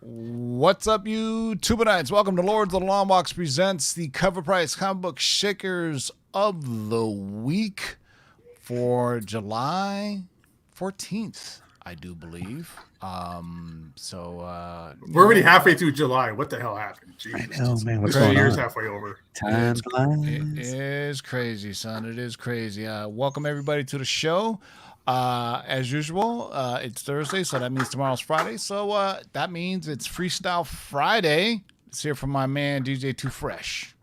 What's up, you Tubanites? Welcome to Lords of the Long Box presents the Cover Price comic book shakers of the week for July 14th, I do believe. We're already halfway through July. What the hell happened? Jesus. I know, man. What's We're 2 going years on? halfway over. Time flies. It is crazy, son. It is crazy. Welcome everybody to the show. As usual, it's Thursday, so that means tomorrow's Friday. So that means it's Freestyle Friday. Let's hear from my man DJ Too Fresh.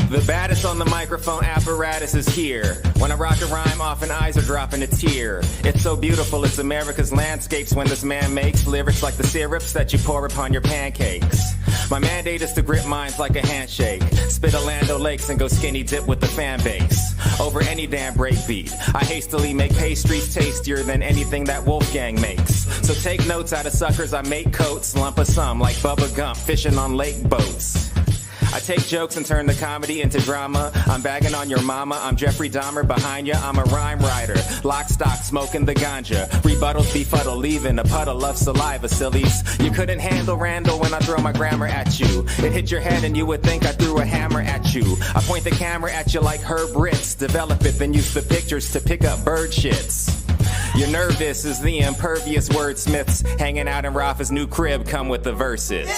The baddest on the microphone apparatus is here. When I rock a rhyme, often eyes are dropping a tear. It's so beautiful, it's America's landscapes when this man makes lyrics like the syrups that you pour upon your pancakes. My mandate is to grip minds like a handshake. Spit Orlando Lakes and go skinny dip with the fan base. Over any damn breakbeat, I hastily make pastries tastier than anything that Wolfgang makes. So take notes out of suckers, I make coats, lump of some like Bubba Gump fishing on lake boats. I take jokes and turn the comedy into drama. I'm bagging on your mama, I'm Jeffrey Dahmer behind ya. I'm a rhyme writer, lock stock, smoking the ganja. Rebuttals befuddle, leaving a puddle of saliva, sillies. You couldn't handle Randall when I throw my grammar at you. It hit your head and you would think I threw a hammer at you. I point the camera at you like Herb Ritz. Develop it, then use the pictures to pick up bird shits. You're nervous as the impervious wordsmiths hanging out in Rafa's new crib come with the verses.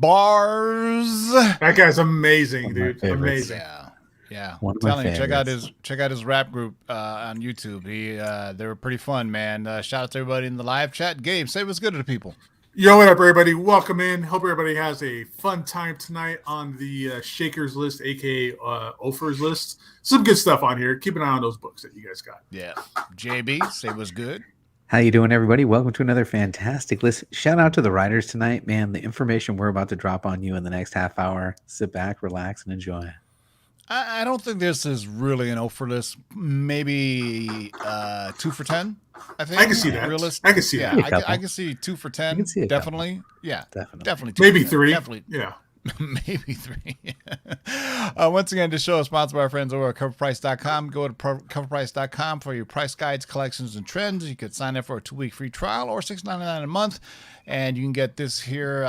Bars. That guy's amazing, dude. Amazing. Yeah. One of I'm my telling you, favorites. check out his rap group on YouTube. They were pretty fun, man. Shout out to everybody in the live chat. Gabe, say what's good to the people. Yo, what up, everybody? Welcome in. Hope everybody has a fun time tonight on the Shakers list, aka Offers list. Some good stuff on here. Keep an eye on those books that you guys got. Yeah. JB, say what's good. How you doing, everybody? Welcome to another fantastic list. Shout out to the writers tonight, man. The information we're about to drop on you in the next half hour. Sit back, relax, and enjoy. I don't think this is really an offer list. Maybe 2 for 10. I think I can see that. Realistic. I can see that. A couple. I can see 2 for 10. I can see a Definitely. Yeah. Definitely. Definitely. 2 Maybe for 10. 3. Definitely. Yeah. Maybe 3. Once again, this show is sponsored by our friends over at CovrPrice.com. Go to CovrPrice.com for your price guides, collections, and trends. You could sign up for a 2-week free trial or $6.99 a month. And you can get this here,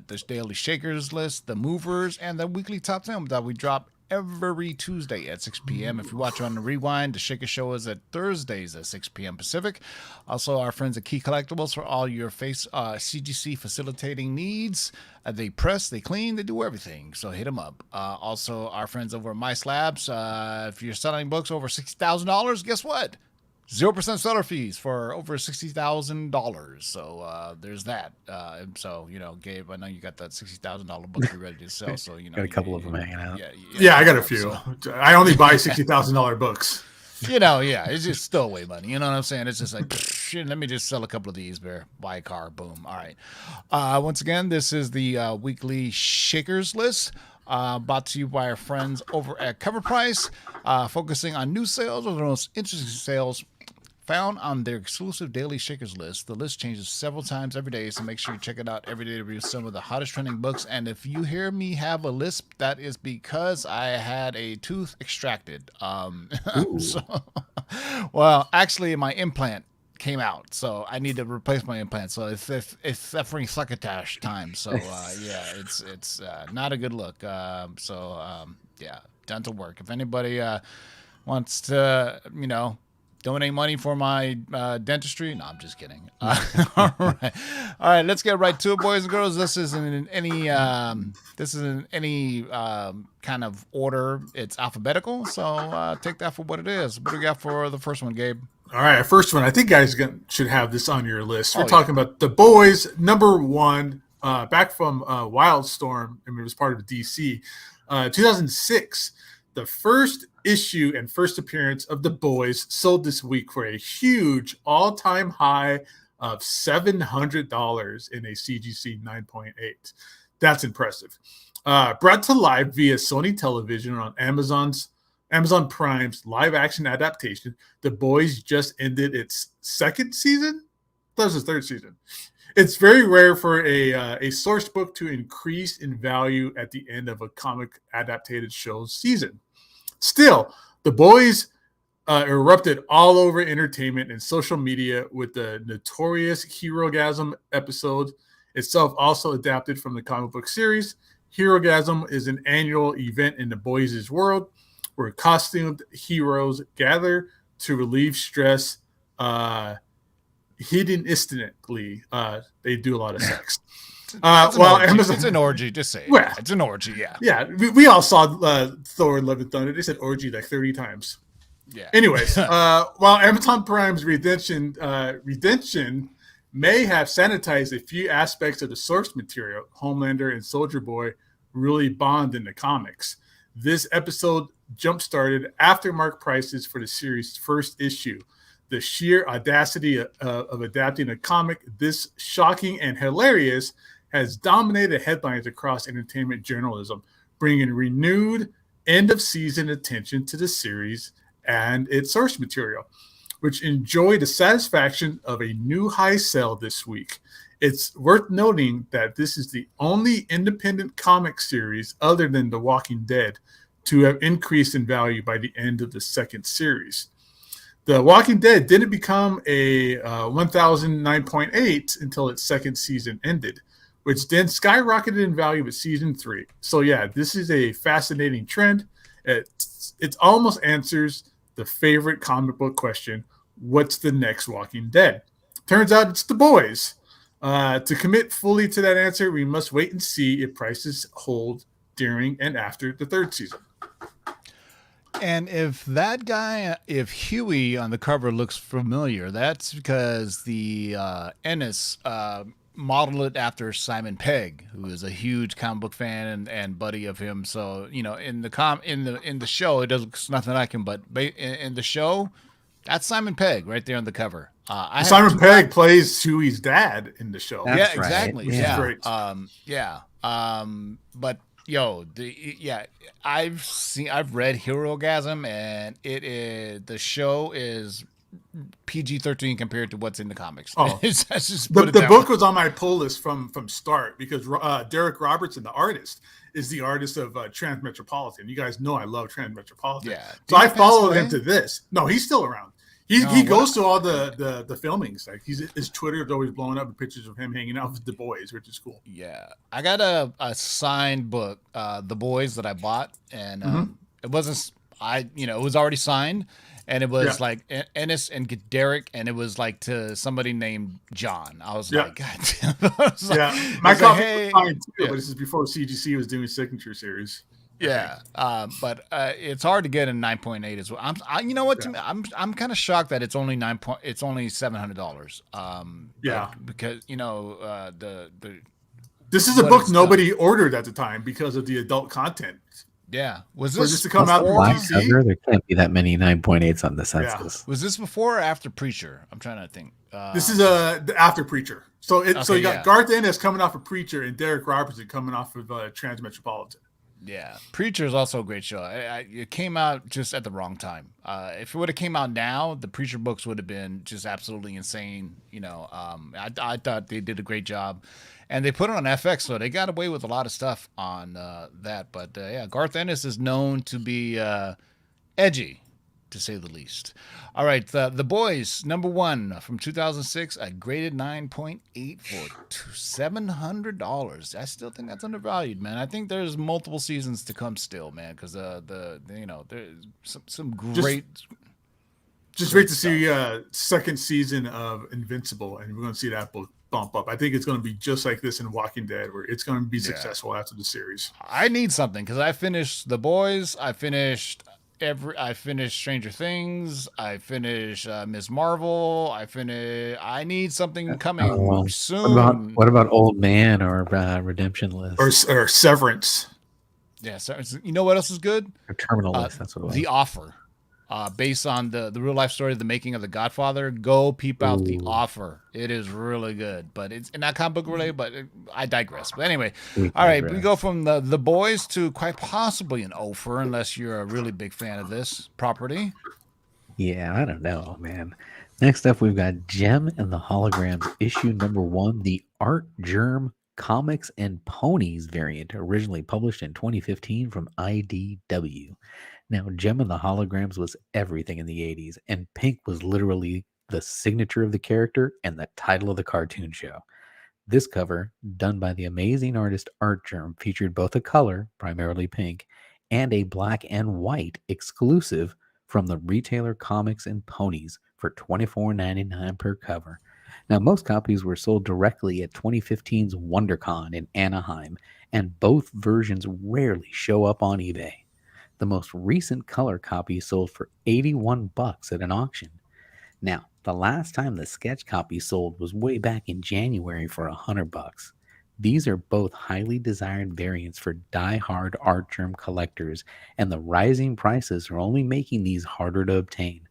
this daily Shakers list, the movers, and the weekly top 10 that we drop every Tuesday at 6 p.m. If you watch on the Rewind, the Shaker Show is at Thursdays at 6 p.m. Pacific. Also, our friends at Key Collectibles for all your CGC facilitating needs. They press, they clean, they do everything. So hit them up. Also, our friends over at My Slabs. If you're selling books over $60,000, guess what? 0% seller fees for over $60,000. So there's that. So, Gabe, I know you got that $60,000 book you're ready to sell. So, got a couple of them hanging out. Yeah, I got a few. So. I only buy $60,000 books. It's just stowaway money. You know what I'm saying? It's just like, shit, let me just sell a couple of these, buy a car, boom. All right. Once again, this is the weekly Shakers list. Brought to you by our friends over at CovrPrice, focusing on new sales or the most interesting sales found on their exclusive daily Shakers list. The list changes several times every day, so make sure you check it out every day to review some of the hottest trending books. And if you hear me have a lisp, that is because I had a tooth extracted. Well, actually, my implant came out, so I need to replace my implant. So it's suffering succotash time. So it's not a good look. Dental work. If anybody wants to, donate money for my dentistry, no, I'm just kidding. All right, let's get right to it, boys and girls. This isn't in any kind of order. It's alphabetical, so take that for what it is. What do we got for the first one, Gabe? All right, first one. I think guys should have this on your list. We're talking about The Boys, number 1, back from Wildstorm. I mean, it was part of DC. 2006, the first issue and first appearance of The Boys sold this week for a huge all-time high of $700 in a CGC 9.8. That's impressive. Brought to life via Sony Television on Amazon Prime's live-action adaptation, The Boys just ended its second season? That was its third season. It's very rare for a source book to increase in value at the end of a comic adapted show's season. Still, The Boys erupted all over entertainment and social media with the notorious Herogasm episode itself, also adapted from the comic book series. Herogasm is an annual event in The Boys' world where costumed heroes gather to relieve stress hedonistically. They do a lot of sex. It's an orgy. Just say it. Yeah. It's an orgy, yeah. Yeah, we all saw Thor Love and Thunder. They said orgy like 30 times. Yeah. Anyways, while Amazon Prime's Redemption may have sanitized a few aspects of the source material, Homelander and Soldier Boy really bond in the comics. This episode jump-started aftermarket prices for the series' first issue. The sheer audacity of adapting a comic this shocking and hilarious has dominated headlines across entertainment journalism, bringing renewed end-of-season attention to the series and its source material, which enjoyed the satisfaction of a new high sell this week. It's worth noting that this is the only independent comic series other than The Walking Dead to have increased in value by the end of the second series. The Walking Dead didn't become a 1009.8 until its second season ended, which then skyrocketed in value with season 3. So yeah, this is a fascinating trend. It almost answers the favorite comic book question, what's the next Walking Dead? Turns out it's The Boys. To commit fully to that answer, we must wait and see if prices hold during and after the third season. And if Huey on the cover looks familiar, that's because the Ennis modeled it after Simon Pegg, who is a huge comic book fan and buddy of him. So in the show, it does nothing like him, but in the show, that's Simon Pegg right there on the cover. Simon Pegg plays Huey's dad in the show. That's yeah, exactly. right. Yeah, great. But I've read Herogasm, and the show is PG-13 compared to what's in the comics. Oh, Let's just the put it that book way. was on my pull list from start because Derek Robertson, the artist, is the artist of Transmetropolitan. You guys know I love Transmetropolitan. Yeah. So Did he I pass followed away? him to this. No, he's still around. He goes to all the filmings. Like his Twitter is always blowing up with pictures of him hanging out with the boys, which is cool. Yeah. I got a signed book, The Boys, that I bought, and it wasn't it was already signed, and it was like Ennis and Derek, and it was like to somebody named John. I was like, God damn. My copy hey, was fine too, but this is before CGC was doing signature series. Yeah, but it's hard to get in 9.8 as well. You know what? To me, I'm kind of shocked that it's only It's only $700. Because the this is a book nobody ordered at the time because of the adult content. Yeah, was For this this to come out Black DC? cover, there can't be that many 9.8s on the census. Was this before or after Preacher? I'm trying to think. This is the after Preacher. So so you got Garth Ennis coming off of Preacher and Derek Robertson coming off of Transmetropolitan. Yeah, Preacher is also a great show. It came out just at the wrong time. If it would have came out now, the Preacher books would have been just absolutely insane. I thought they did a great job, and they put it on FX, so they got away with a lot of stuff on that. But Garth Ennis is known to be edgy, to say the least. All right, The Boys, number 1 from 2006, a graded 9.8 for $700. I still think that's undervalued, man. I think there's multiple seasons to come still, man, because there's some great. Just wait to see second season of Invincible, and we're going to see that book bump up. I think it's going to be just like this in Walking Dead, where it's going to be successful after the series. I need something because I finished The Boys. I finished Stranger Things. I finished Ms. Marvel. I need something coming soon. What about Old Man or Redemption List or Severance? Yeah, so you know what else is good? or Terminal List? That's what it was. The Offer, based on the real life story of the making of The Godfather. Go peep out The Offer. It is really good, but it's not comic book related. But I digress. But anyway, all right, we go from the Boys to quite possibly an Offer, unless you're a really big fan of this property. Yeah, I don't know, man. Next up, we've got Gem and the Holograms, issue number 1, the Art Germ Comics and Ponies variant, originally published in 2015 from IDW. Now, Gem and the Holograms was everything in the 80s, and pink was literally the signature of the character and the title of the cartoon show. This cover, done by the amazing artist Art Germ, featured both a color, primarily pink, and a black and white exclusive from the retailer Comics and Ponies for $24.99 per cover. Now, most copies were sold directly at 2015's WonderCon in Anaheim, and both versions rarely show up on eBay. The most recent color copy sold for $81 at an auction. Now, the last time the sketch copy sold was way back in January for $100. These are both highly desired variants for die-hard Art Germ collectors, and the rising prices are only making these harder to obtain.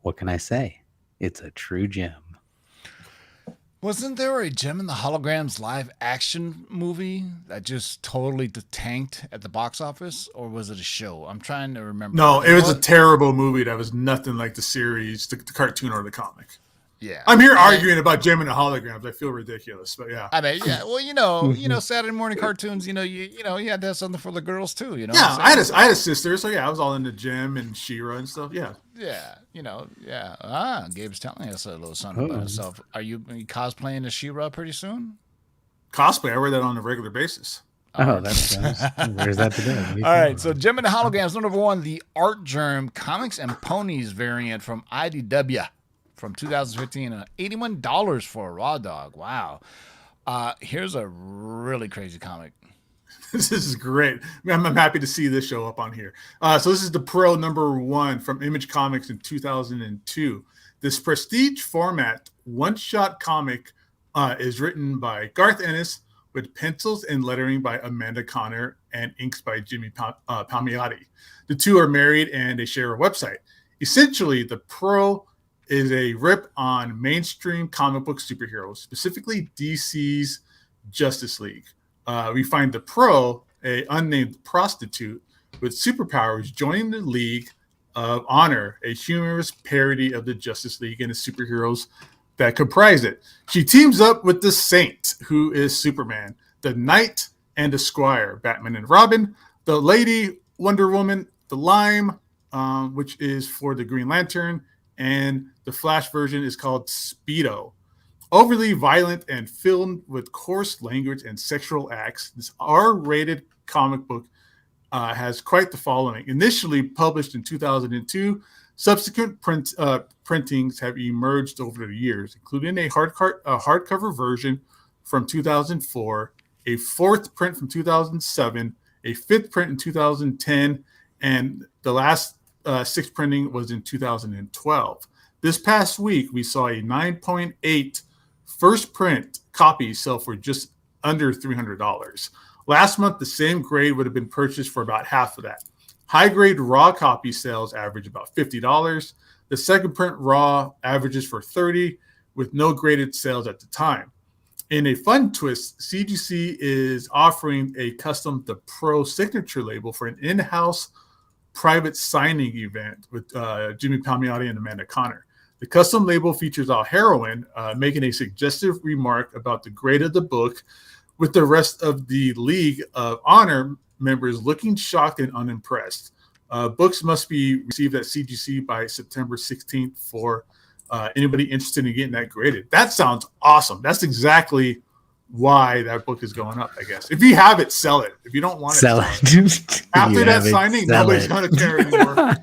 What can I say? It's a true gem. Wasn't there a Gem and the Holograms live action movie that just totally tanked at the box office, or was it a show? I'm trying to remember. No, it was a terrible movie that was nothing like the series, the cartoon, or the comic. Yeah, I'm here arguing about Gem and the Holograms. I feel ridiculous, but yeah. I mean, yeah. Well, Saturday morning cartoons. You had to have something for the girls too. Yeah, I had a sister, so yeah, I was all into Gem and She-Ra and stuff. Yeah. Yeah, yeah. Gabe's telling us a little something about himself. Are you cosplaying as She-Ra pretty soon? Cosplay, I wear that on a regular basis. Oh, that's where's that today? All right, so Gem and the Holograms, number 1, the Art Germ Comics and Ponies variant from IDW from 2015, $81 for a raw dog. Wow. Here's a really crazy comic. This is great. I'm happy to see this show up on here. So this is the Pro number 1 from Image Comics in 2002. This prestige format one-shot comic is written by Garth Ennis with pencils and lettering by Amanda Connor and inks by Jimmy Palmiotti. The two are married and they share a website. Essentially, the Pro is a rip on mainstream comic book superheroes, specifically DC's Justice League. We find the Pro, a unnamed prostitute with superpowers, joining the League of Honor, a humorous parody of the Justice League and the superheroes that comprise it. She teams up with the Saint, who is Superman, the Knight and the Squire, Batman and Robin, the Lady, Wonder Woman, the Lime, which is for the Green Lantern, and the Flash version is called Speedo. Overly violent and filled with coarse language and sexual acts, this R-rated comic book has quite the following. Initially published in 2002, subsequent printings have emerged over the years, including a hardcover version from 2004, a fourth print from 2007, a fifth print in 2010, and the last sixth printing was in 2012. This past week, we saw a 9.8 first print copy sell for just under $300. Last month, the same grade would have been purchased for about half of that. High grade raw copy sales average about $50. The second print raw averages for $30, with no graded sales at the time. In a fun twist, CGC is offering a custom The Pro signature label for an in-house private signing event with Jimmy Palmiotti and Amanda Conner. The custom label features a heroine making a suggestive remark about the grade of the book, with the rest of the League of Honor members looking shocked and unimpressed. Books must be received at CGC by September 16th for anybody interested in getting that graded. That sounds awesome. That's exactly why that book is going up, I guess. If you have it, sell it. If you don't want it, Sell it. After that signing, nobody's going to care anymore.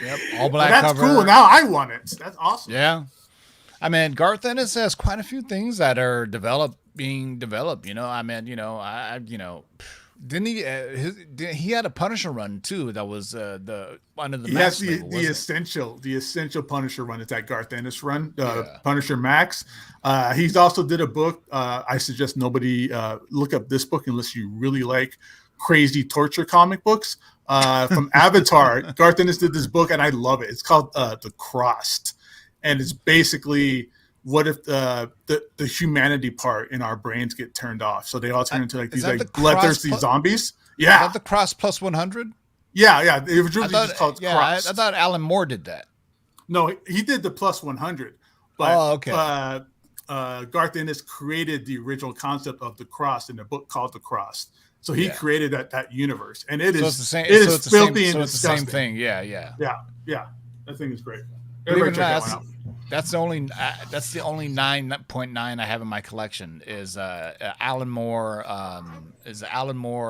Yep, all black that's cover. Cool. Now I want it. That's awesome. Yeah. I mean, Garth Ennis has quite a few things that are being developed. Didn't he? He had a Punisher run too. That was the under the. Yes, the essential Punisher run is that Garth Ennis run, Punisher Max. He's also did a book. I suggest nobody look up this book unless you really like crazy torture comic books. From Avatar, Garth Ennis did this book, and I love it. It's called The Crossed, and it's basically what if the humanity part in our brains get turned off, so they all turn into like these like bloodthirsty zombies. Yeah, is that the Cross plus 100? Yeah. It was really just called Cross. I thought Alan Moore did that. No, he did the plus 100. But okay. Garth Ennis created the original concept of the Cross in a book called The Cross. So he created that universe, and it is the same. It is filthy and disgusting. It's the same thing. Yeah. That thing is great. Everybody check that one out. That's the only 9.9 I have in my collection is Alan Moore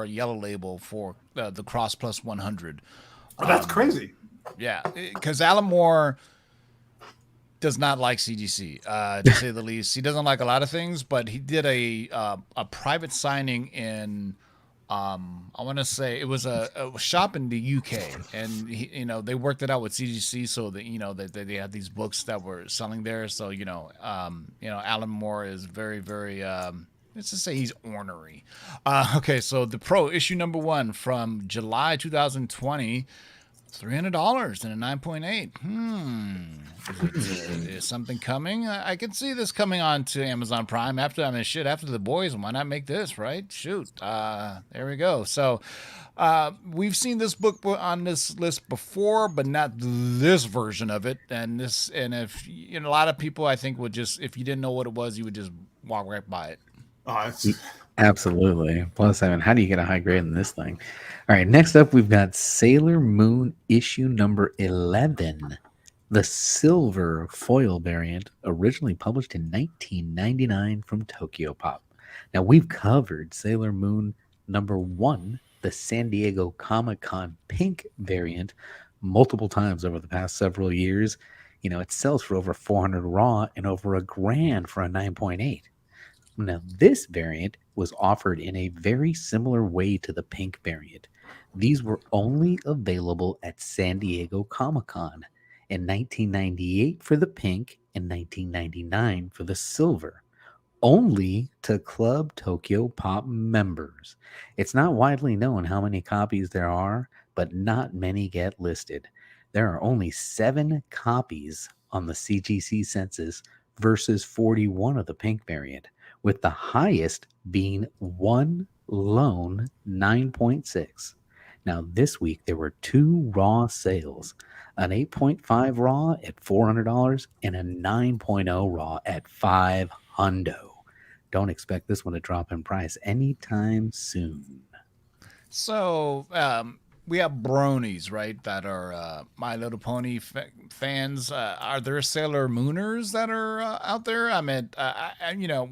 yellow label for the Cross plus 100. Oh, that's crazy. Yeah, because Alan Moore does not like CGC, to say the least. He doesn't like a lot of things, but he did a private signing in. I want to say it was a shop in the UK, and they worked it out with CGC, so that they had these books that were selling there. So Alan Moore is very, very let's just say he's ornery. Okay, so The Pro issue number 1 from July 2020. $300 and a 9.8. Is something coming? I can see this coming on to Amazon Prime after The Boys. Why not make this, right? Shoot. There we go. So we've seen this book on this list before, but not this version of it. And if a lot of people, I think, would just, if you didn't know what it was, you would just walk right by it. Absolutely. Plus, how do you get a high grade in this thing? All right, next up, we've got Sailor Moon issue number 11, the silver foil variant, originally published in 1999 from Tokyo Pop. Now, we've covered Sailor Moon number 1, the San Diego Comic-Con pink variant, multiple times over the past several years. It sells for over 400 raw and over $1,000 for a 9.8. Now, this variant was offered in a very similar way to the pink variant. These were only available at San Diego Comic-Con in 1998 for the pink and 1999 for the silver, only to Club Tokyo Pop members. It's not widely known how many copies there are, but not many get listed. There are only 7 copies on the CGC census versus 41 of the pink variant, with the highest being one lone 9.6. Now, this week there were 2 raw sales, an 8.5 raw at $400 and a 9.0 raw at $500. Don't expect this one to drop in price anytime soon. So we have bronies, right? That are My Little Pony fans. Are there Sailor Mooners that are out there? I mean,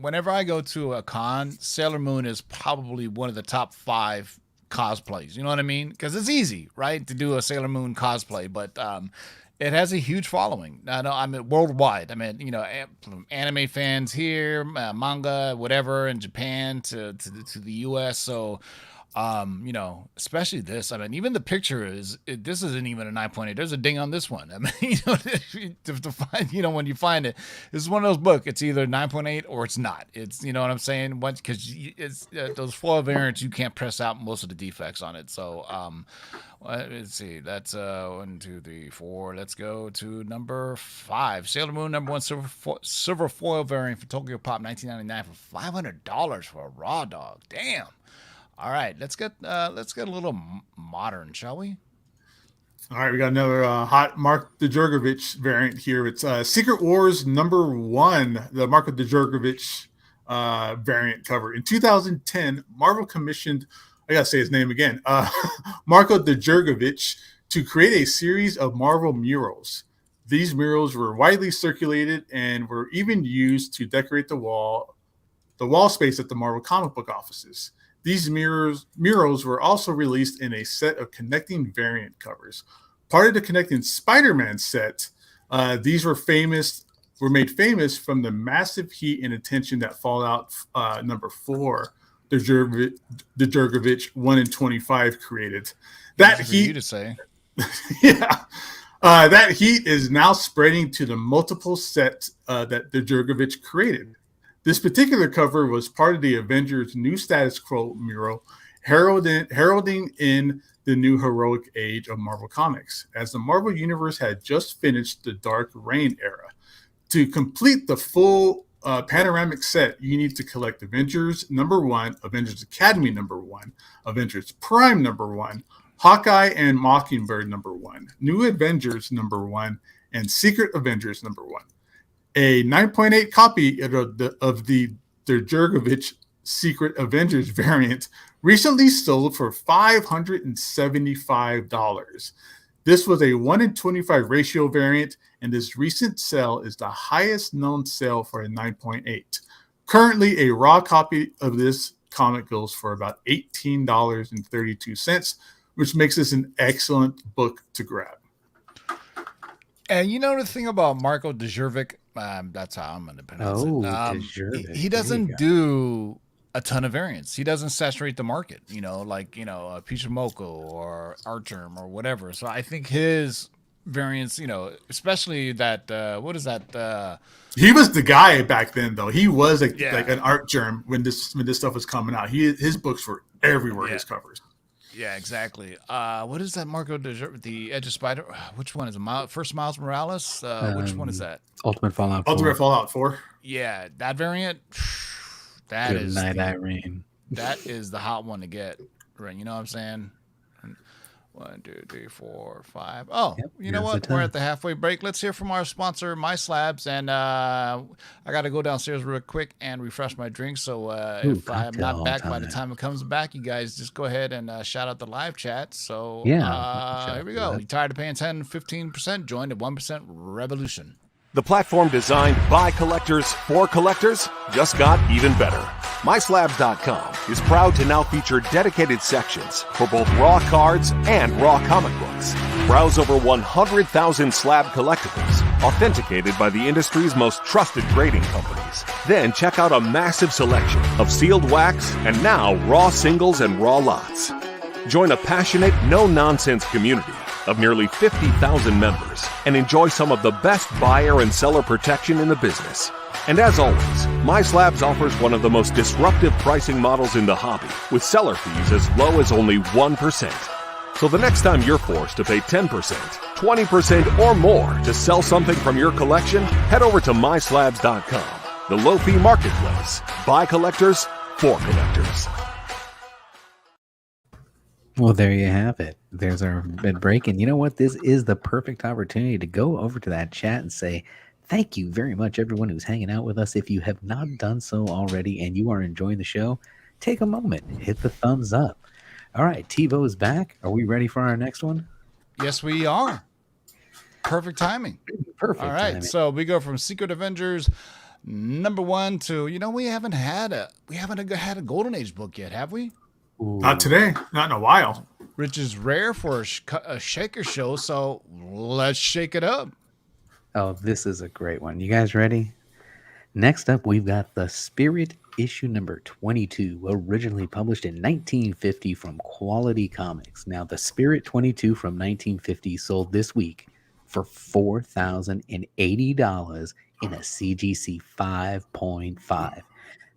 whenever I go to a con, Sailor Moon is probably one of the top 5 cosplays. You know what I mean? Because it's easy, right, to do a Sailor Moon cosplay, but it has a huge following. I mean, worldwide. I mean, from anime fans here, manga, whatever, in Japan to the U.S. So, especially this. I mean, even the picture this isn't even a 9.8. There's a ding on this one. I mean, to find, when you find it, this is one of those books. It's either 9.8 or it's not. It's, you know what I'm saying? Because it's those foil variants, you can't press out most of the defects on it. So, let's see. That's 1, 2, 3, 4. Let's go to number 5. Sailor Moon #1 silver foil variant for Tokyo Pop, 1999 for $500 for a raw dog. Damn. All right, let's get a little modern, shall we? All right, we got another hot Mark Djurjevic variant here. It's Secret Wars #1, the Marko Djurjevic variant cover. In 2010, Marvel commissioned, I gotta say his name again, Marko Djurjevic, to create a series of Marvel murals. These murals were widely circulated and were even used to decorate the wall space at the Marvel comic book offices. These murals were also released in a set of connecting variant covers. Part of the connecting Spider-Man set, these were made famous from the massive heat and attention that Fallout #4, Djurjevic 1 in 25 created. That Easy for heat, you to say. yeah, that heat is now spreading to the multiple sets that Djurjevic created. This particular cover was part of the Avengers' new status quo mural, heralding in the new heroic age of Marvel Comics, as the Marvel Universe had just finished the Dark Reign era. To complete the full panoramic set, you need to collect Avengers #1, Avengers Academy #1, Avengers Prime #1, Hawkeye and Mockingbird #1, New Avengers #1, and Secret Avengers #1. A 9.8 copy of the Djurjevic Secret Avengers variant recently sold for $575. This was a 1 in 25 ratio variant, and this recent sale is the highest known sale for a 9.8. Currently, a raw copy of this comic goes for about $18.32, which makes this an excellent book to grab. And the thing about Marko Djurjevic, that's how I'm going to pronounce it. Djurjevic. He doesn't do a ton of variants. He doesn't saturate the market, like Pichimoko or Archerm or whatever. So I think his variants, especially that, what is that? He was the guy back then, though. He was like an art germ when this stuff was coming out. His books were everywhere. Yeah. His covers. Yeah, exactly. What is that, Marko Djurjevic? The Edge of Spider? Which one is it? First Miles Morales? Which one is that? Ultimate Fallout 4. Ultimate Fallout 4. Yeah, that variant. Good night, Irene. That is the hot one to get. Right? You know what I'm saying? 1, 2, 3, 4, 5. Oh, yep, you know what? We're at the halfway break. Let's hear from our sponsor, My Slabs. And I got to go downstairs real quick and refresh my drink. So if I'm not back by the time it comes back, you guys just go ahead and shout out the live chat. So here we go. You tired of paying 10, 15%? Join the 1% revolution. The platform designed by collectors for collectors just got even better. MySlabs.com is proud to now feature dedicated sections for both raw cards and raw comic books. Browse over 100,000 slab collectibles, authenticated by the industry's most trusted grading companies. Then check out a massive selection of sealed wax and now raw singles and raw lots. Join a passionate, no-nonsense community of nearly 50,000 members and enjoy some of the best buyer and seller protection in the business. And as always, My Slabs offers one of the most disruptive pricing models in the hobby, with seller fees as low as only 1%. So the next time you're forced to pay 10%, 20%, or more to sell something from your collection, head over to MySlabs.com, the low-fee marketplace, by collectors, for collectors. Well, there you have it. There's our bid break. And you know what? This is the perfect opportunity to go over to that chat and say, thank you very much, everyone who's hanging out with us. If you have not done so already and you are enjoying the show, take a moment, hit the thumbs up. All right, TiVo is back. Are we ready for our next one? Yes, we are. Perfect timing. Perfect. All right, timing. so we go from Secret Avengers #1 to we haven't had a Golden Age book yet, have we? Ooh. Not today, not in a while. Which is rare for a shaker show, so let's shake it up. Oh, this is a great one. You guys ready? Next up, we've got The Spirit issue number 22, originally published in 1950 from Quality Comics. Now, The Spirit 22 from 1950 sold this week for $4,080 in a CGC 5.5.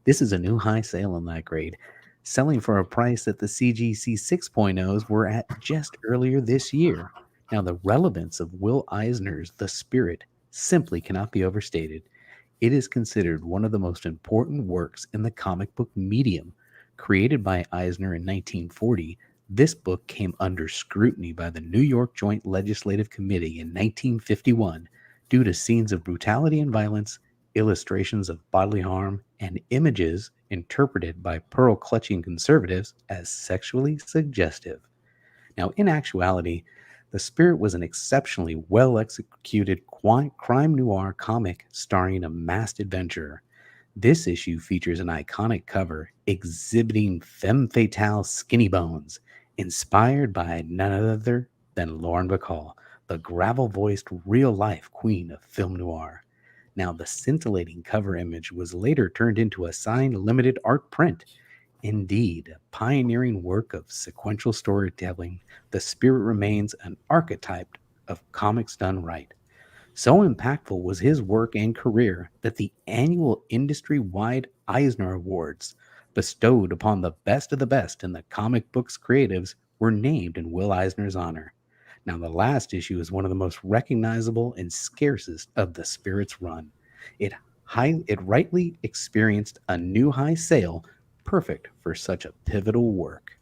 This is a new high sale on that grade, selling for a price that the CGC 6.0s were at just earlier this year. Now, the relevance of Will Eisner's The Spirit simply cannot be overstated. It is considered one of the most important works in the comic book medium. Created by Eisner in 1940, this book came under scrutiny by the New York Joint Legislative Committee in 1951 due to scenes of brutality and violence, illustrations of bodily harm, and images interpreted by pearl-clutching conservatives as sexually suggestive. Now, in actuality, The Spirit was an exceptionally well-executed crime noir comic starring a masked adventurer. This issue features an iconic cover exhibiting femme fatale skinny bones, inspired by none other than Lauren Bacall, the gravel-voiced real-life queen of film noir. Now, the scintillating cover image was later turned into a signed limited art print. Indeed, a pioneering work of sequential storytelling, The Spirit remains an archetype of comics done right. So impactful was his work and career that the annual industry-wide Eisner Awards, bestowed upon the best of the best in the comic books creatives, were named in Will Eisner's honor. Now, the last issue is one of the most recognizable and scarcest of The Spirit's run. It rightly experienced a new high sale, perfect for such a pivotal work.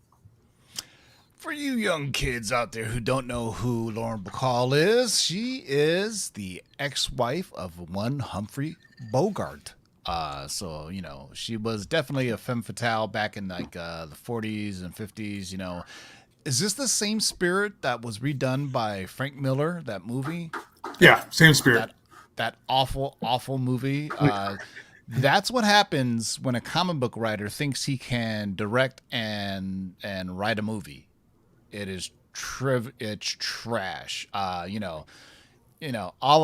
For you young kids out there who don't know who Lauren Bacall is, she is the ex-wife of one Humphrey Bogart. So she was definitely a femme fatale back in the 40s and 50s. Is this the same Spirit that was redone by Frank Miller? That movie? Yeah, same Spirit. That awful movie. That's what happens when a comic book writer thinks he can direct and write a movie. It is it's trash. All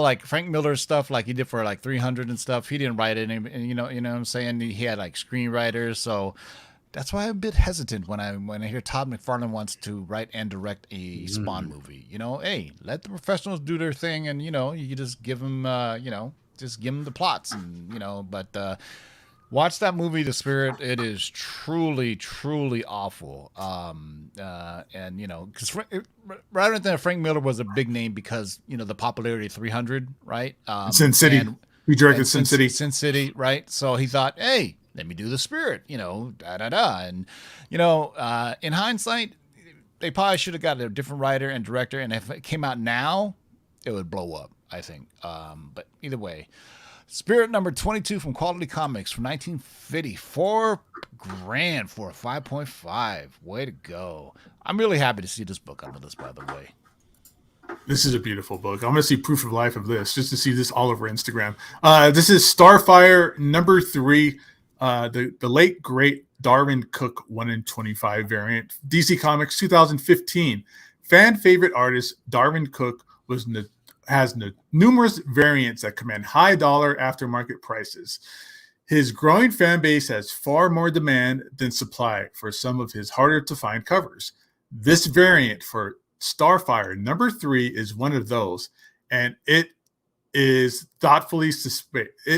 like Frank Miller stuff, like he did for like 300 and stuff. He didn't write it, and you know what I'm saying. He had like screenwriters, so that's why I'm a bit hesitant when I hear Todd McFarlane wants to write and direct a Spawn movie. Hey, let the professionals do their thing, and you just give them, just give them the plots, and but. Watch that movie, The Spirit. It is truly, truly awful. And because rather than Frank Miller was a big name because the popularity of 300, right? Sin City. He directed Sin City. Sin City, right? So he thought, hey, let me do The Spirit. And in hindsight, they probably should have got a different writer and director. And if it came out now, it would blow up, I think. But either way. Spirit number 22 from Quality Comics from 1950. $4,000 for a 5.5. Way to go. I'm really happy to see this book under this, by the way. This is a beautiful book. I'm going to see proof of life of this, just to see this all over Instagram. This is Starfire number 3, the late, great Darwin Cook 1 in 25 variant. DC Comics 2015. Fan favorite artist Darwin Cook has numerous variants that command high dollar aftermarket prices. His growing fan base has far more demand than supply for some of his harder to find covers. This variant for Starfire number 3 is one of those, and it is thoughtfully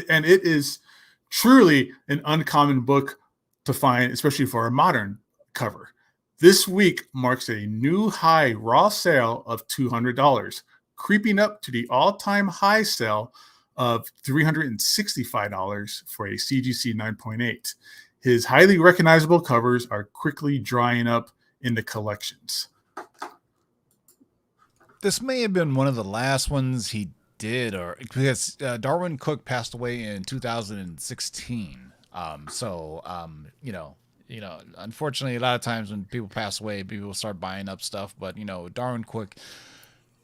and it is truly an uncommon book to find, especially for a modern cover. This week marks a new high raw sale of $200. Creeping up to the all-time high sale of $365 for a CGC 9.8. His highly recognizable covers are quickly drying up in the collections. This may have been one of the last ones he did, or because Darwin Cook passed away in 2016. Unfortunately, a lot of times when people pass away, people start buying up stuff. But Darwin Cook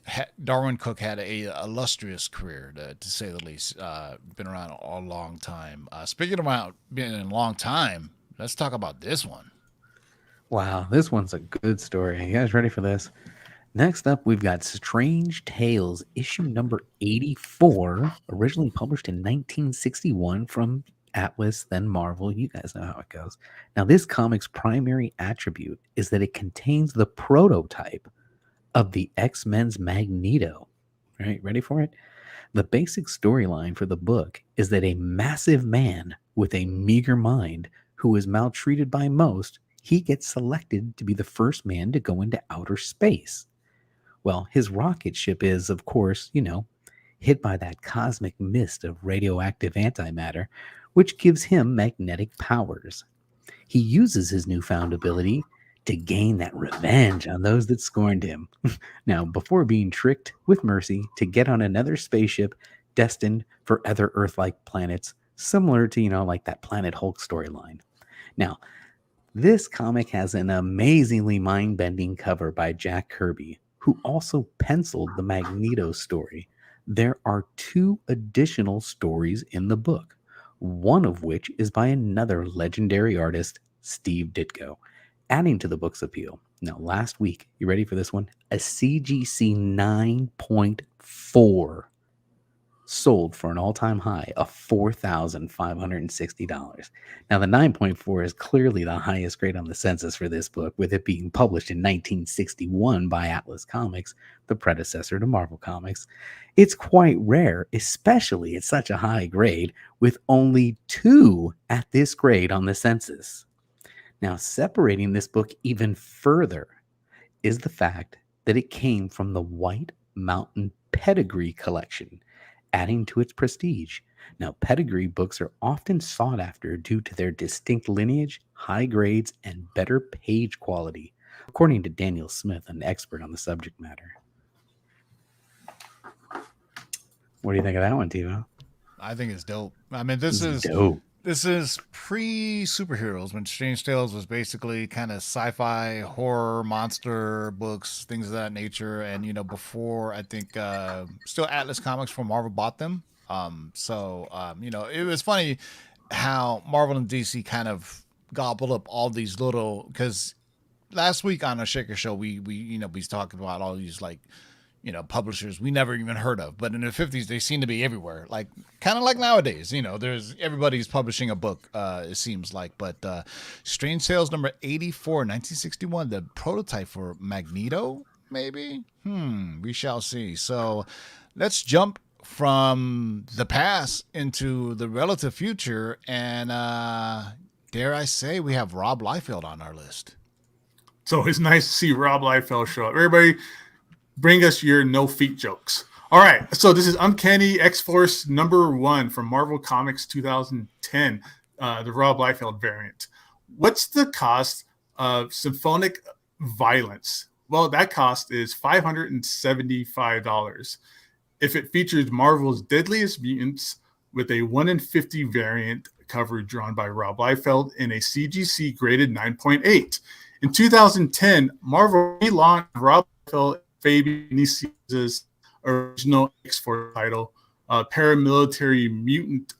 had a illustrious career, to say the least. Been around a long time. Speaking about being a long time, let's talk about this one. Wow, this one's a good story. You guys ready for this? Next up, we've got Strange Tales, issue number 84, originally published in 1961 from Atlas, then Marvel. You guys know how it goes. Now, this comic's primary attribute is that it contains the prototype of the X-Men's Magneto. All right, ready for it? The basic storyline for the book is that a massive man with a meager mind who is maltreated by most, he gets selected to be the first man to go into outer space. Well, his rocket ship is, of course, hit by that cosmic mist of radioactive antimatter, which gives him magnetic powers. He uses his newfound ability to gain that revenge on those that scorned him. Now, before being tricked with mercy to get on another spaceship destined for other Earth-like planets, similar to, like that Planet Hulk storyline. Now, this comic has an amazingly mind-bending cover by Jack Kirby, who also penciled the Magneto story. There are 2 additional stories in the book, one of which is by another legendary artist, Steve Ditko, adding to the book's appeal. Now, last week, you ready for this one? A CGC 9.4 sold for an all-time high of $4,560. Now, the 9.4 is clearly the highest grade on the census for this book, with it being published in 1961 by Atlas Comics, the predecessor to Marvel Comics. It's quite rare, especially at such a high grade, with only 2 at this grade on the census. Now, separating this book even further is the fact that it came from the White Mountain Pedigree collection, adding to its prestige. Now, pedigree books are often sought after due to their distinct lineage, high grades, and better page quality, according to Daniel Smith, an expert on the subject matter. What do you think of that one, Tivo? I think it's dope. I mean, this is dope. This is pre-superheroes, when Strange Tales was basically kind of sci-fi, horror, monster books, things of that nature. And, before, I think, still Atlas Comics from Marvel bought them. It was funny how Marvel and DC kind of gobbled up all these little, because last week on our Shaker Show, we talked about all these, publishers we never even heard of, but in the 50s they seem to be everywhere, kind of like nowadays. There's everybody's publishing a book, it seems like. But Strange Tales number 84, 1961, the prototype for Magneto, maybe. We shall see. So let's jump from the past into the relative future, and dare I say, we have Rob Liefeld on our list. So it's nice to see Rob Liefeld show up. Everybody, bring us your no feet jokes. All right. So this is Uncanny X-Force number 1 from Marvel Comics 2010, the Rob Liefeld variant. What's the cost of Symphonic Violence? Well, that cost is $575. If it features Marvel's Deadliest Mutants with a 1 in 50 variant cover drawn by Rob Liefeld in a CGC graded 9.8. In 2010, Marvel relaunched Rob Liefeld Fabian Nicieza's original X-Force title, paramilitary mutant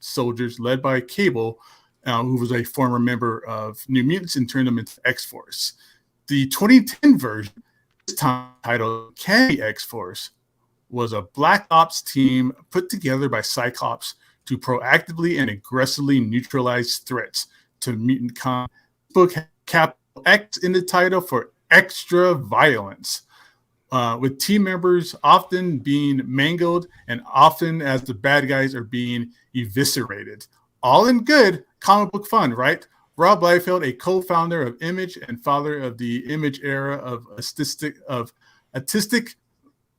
soldiers led by Cable, who was a former member of New Mutants, and turned them into X-Force. The 2010 version, this time titled Candy X-Force, was a Black Ops team put together by Cyclops to proactively and aggressively neutralize threats to mutant combat. This book had capital X in the title for extra violence. With team members often being mangled and often as the bad guys are being eviscerated. All in good comic book fun, right? Rob Liefeld, a co-founder of Image and father of the Image era of artistic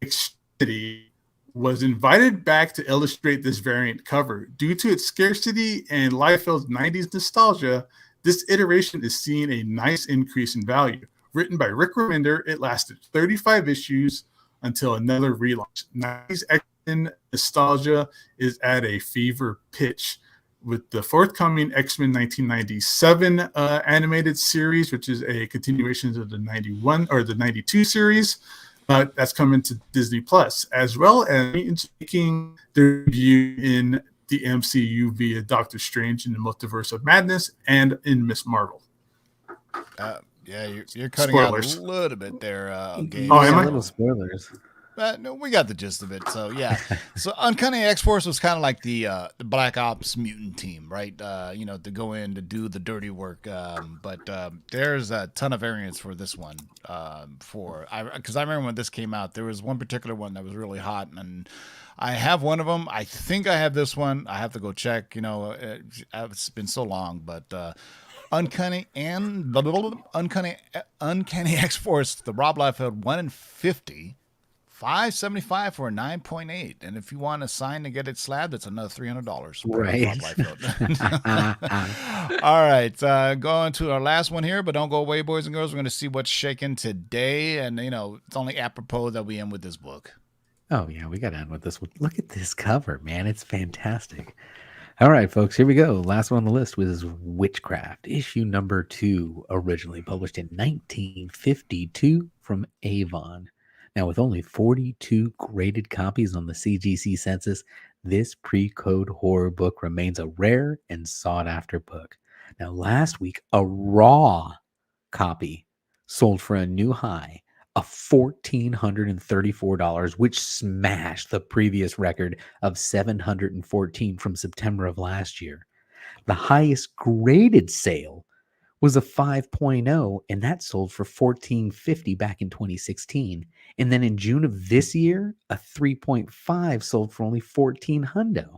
extremity, was invited back to illustrate this variant cover. Due to its scarcity and Liefeld's 90s nostalgia, This iteration is seeing a nice increase in value. Written by Rick Remender, it lasted 35 issues until another relaunch. 90s X-Men nostalgia is at a fever pitch with the forthcoming X-Men 1997 animated series, which is a continuation of the 91 or the 92 series. That's coming to Disney Plus, as well as making their debut in the MCU via Doctor Strange in the Multiverse of Madness and in Miss Marvel. Yeah, you're cutting Spoilers. out a little bit there, Gabe. Oh, am I? Little spoilers. No, we got the gist of it. So yeah, so Uncanny X-Force was kind of like the Black Ops mutant team, right? To go in to do the dirty work. But there's a ton of variants for this one. Because I remember when this came out, there was one particular one that was really hot, and I have one of them. I think I have this one. I have to go check. It's been so long, but. Uncanny X-Force, the Rob Liefeld 1 in 50. $575 for a 9.8, and if you want a sign to get it slabbed, it's another $300. Right. All right, going to our last one here, but don't go away, boys and girls. We're going to see what's shaking today, and it's only apropos that we end with this book. Oh yeah, we got to end with this one. Look at this cover, man! It's fantastic. All right, folks, here we go. Last one on the list was Witchcraft, issue number 2, originally published in 1952 from Avon. Now, with only 42 graded copies on the CGC census, this pre-code horror book remains a rare and sought-after book. Now, last week, a raw copy sold for a new high of $1,434, which smashed the previous record of $714 from September of last year. The highest graded sale was a 5.0, and that sold for $1,450 back in 2016. And then in June of this year, a 3.5 sold for only $1,400.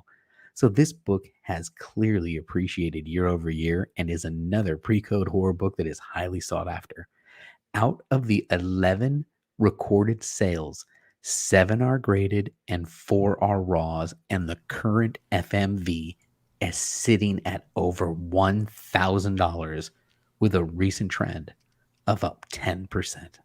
So this book has clearly appreciated year over year and is another pre-code horror book that is highly sought after. Out of the 11 recorded sales, 7 are graded and 4 are raws, and the current FMV is sitting at over $1,000 with a recent trend of up 10%.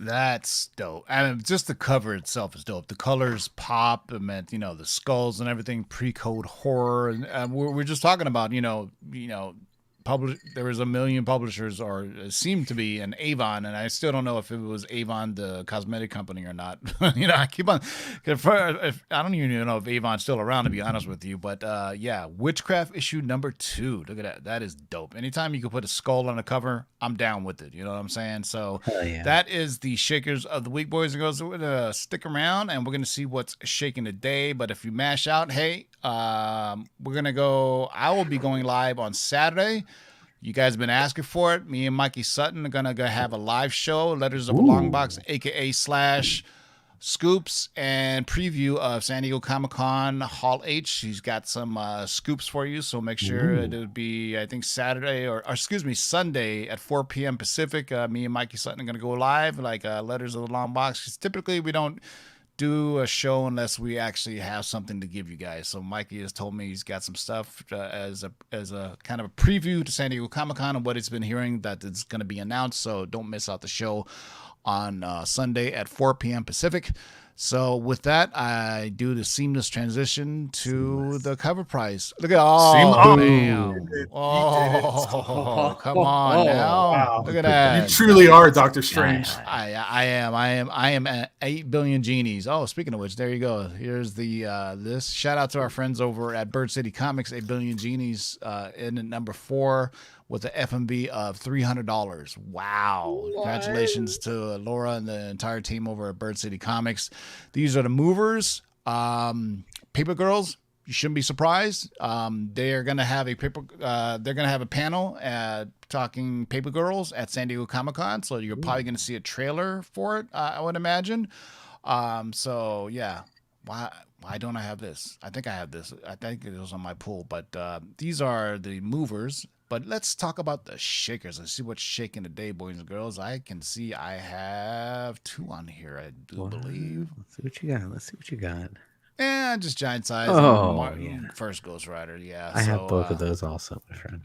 That's dope. I mean, just the cover itself is dope. The colors pop. I meant, the skulls and everything, pre-code horror. And we're just talking about, there was a million publishers, or it seemed to be, an Avon, and I still don't know if it was Avon, the cosmetic company, or not. I keep on. I don't even know if Avon's still around, to be honest with you. But Witchcraft issue number 2. Look at that. That is dope. Anytime you can put a skull on a cover, I'm down with it. You know what I'm saying? So that is the Shakers of the Week, boys and girls. So we're gonna stick around, and we're gonna see what's shaking today. But if you mash out, hey, we're gonna go. I will be going live on Saturday. You guys have been asking for it. Me and Mikey Sutton are going to have a live show, Letters of a Long Box, a.k.a. / Scoops, and preview of San Diego Comic-Con Hall H. He's got some scoops for you, so make sure it'll be, I think, Sunday at 4 p.m. Pacific. Me and Mikey Sutton are going to go live, like Letters of the Long Box, because typically we don't do a show unless we actually have something to give you guys. So Mikey has told me he's got some stuff as a kind of a preview to San Diego Comic-Con and what he's been hearing that is going to be announced. So don't miss out the show on Sunday at 4 p.m. Pacific. So with that, I do the seamless transition to the cover price. Look at come on now. Wow. Look at that. You truly are Doctor Strange. I am at 8 billion genies. Oh, speaking of which, there you go. Here's the this. Shout out to our friends over at Bird City Comics, 8 billion genies in at number 4 with the FMV of $300. Wow. What? Congratulations to Laura and the entire team over at Bird City Comics. These are the movers. Paper Girls, you shouldn't be surprised. They are going to have a panel talking Paper Girls at San Diego Comic-Con, so you're probably going to see a trailer for it, I would imagine. So yeah. Why don't I have this? I think I have this. I think it was on my pool, but these are the movers. But let's talk about the shakers and see what's shaking today, boys and girls. I can see I have 2 on here, I do believe. Let's see what you got. Just giant size. Oh, yeah. First Ghost Rider. Yeah. I have both of those also, my friend.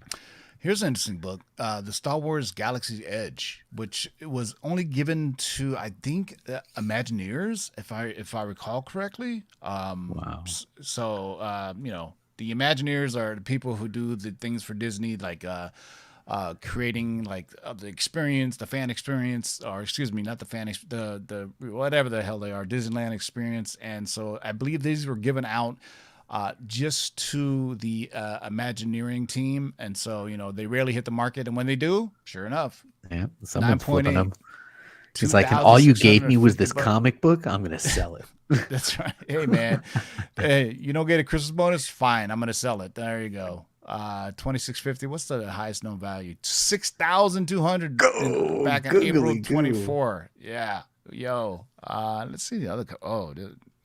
Here's an interesting book, the Star Wars Galaxy's Edge, which was only given to, I think, Imagineers, if I recall correctly. Wow. So, the Imagineers are the people who do the things for Disney, like creating like the experience, the fan experience, or excuse me, not the fan, the whatever the hell they are, Disneyland experience. And so I believe these were given out just to the Imagineering team, and so they rarely hit the market, and when they do, sure enough, yeah, someone's flipping them. She's 2,650 like, and all you gave me was this comic book. I'm gonna sell it. That's right. Hey man, hey, you don't get a Christmas bonus? Fine, I'm gonna sell it. There you go. 2650. What's the highest known value? 6,200 back in April 24. Yeah, yo. Let's see the other.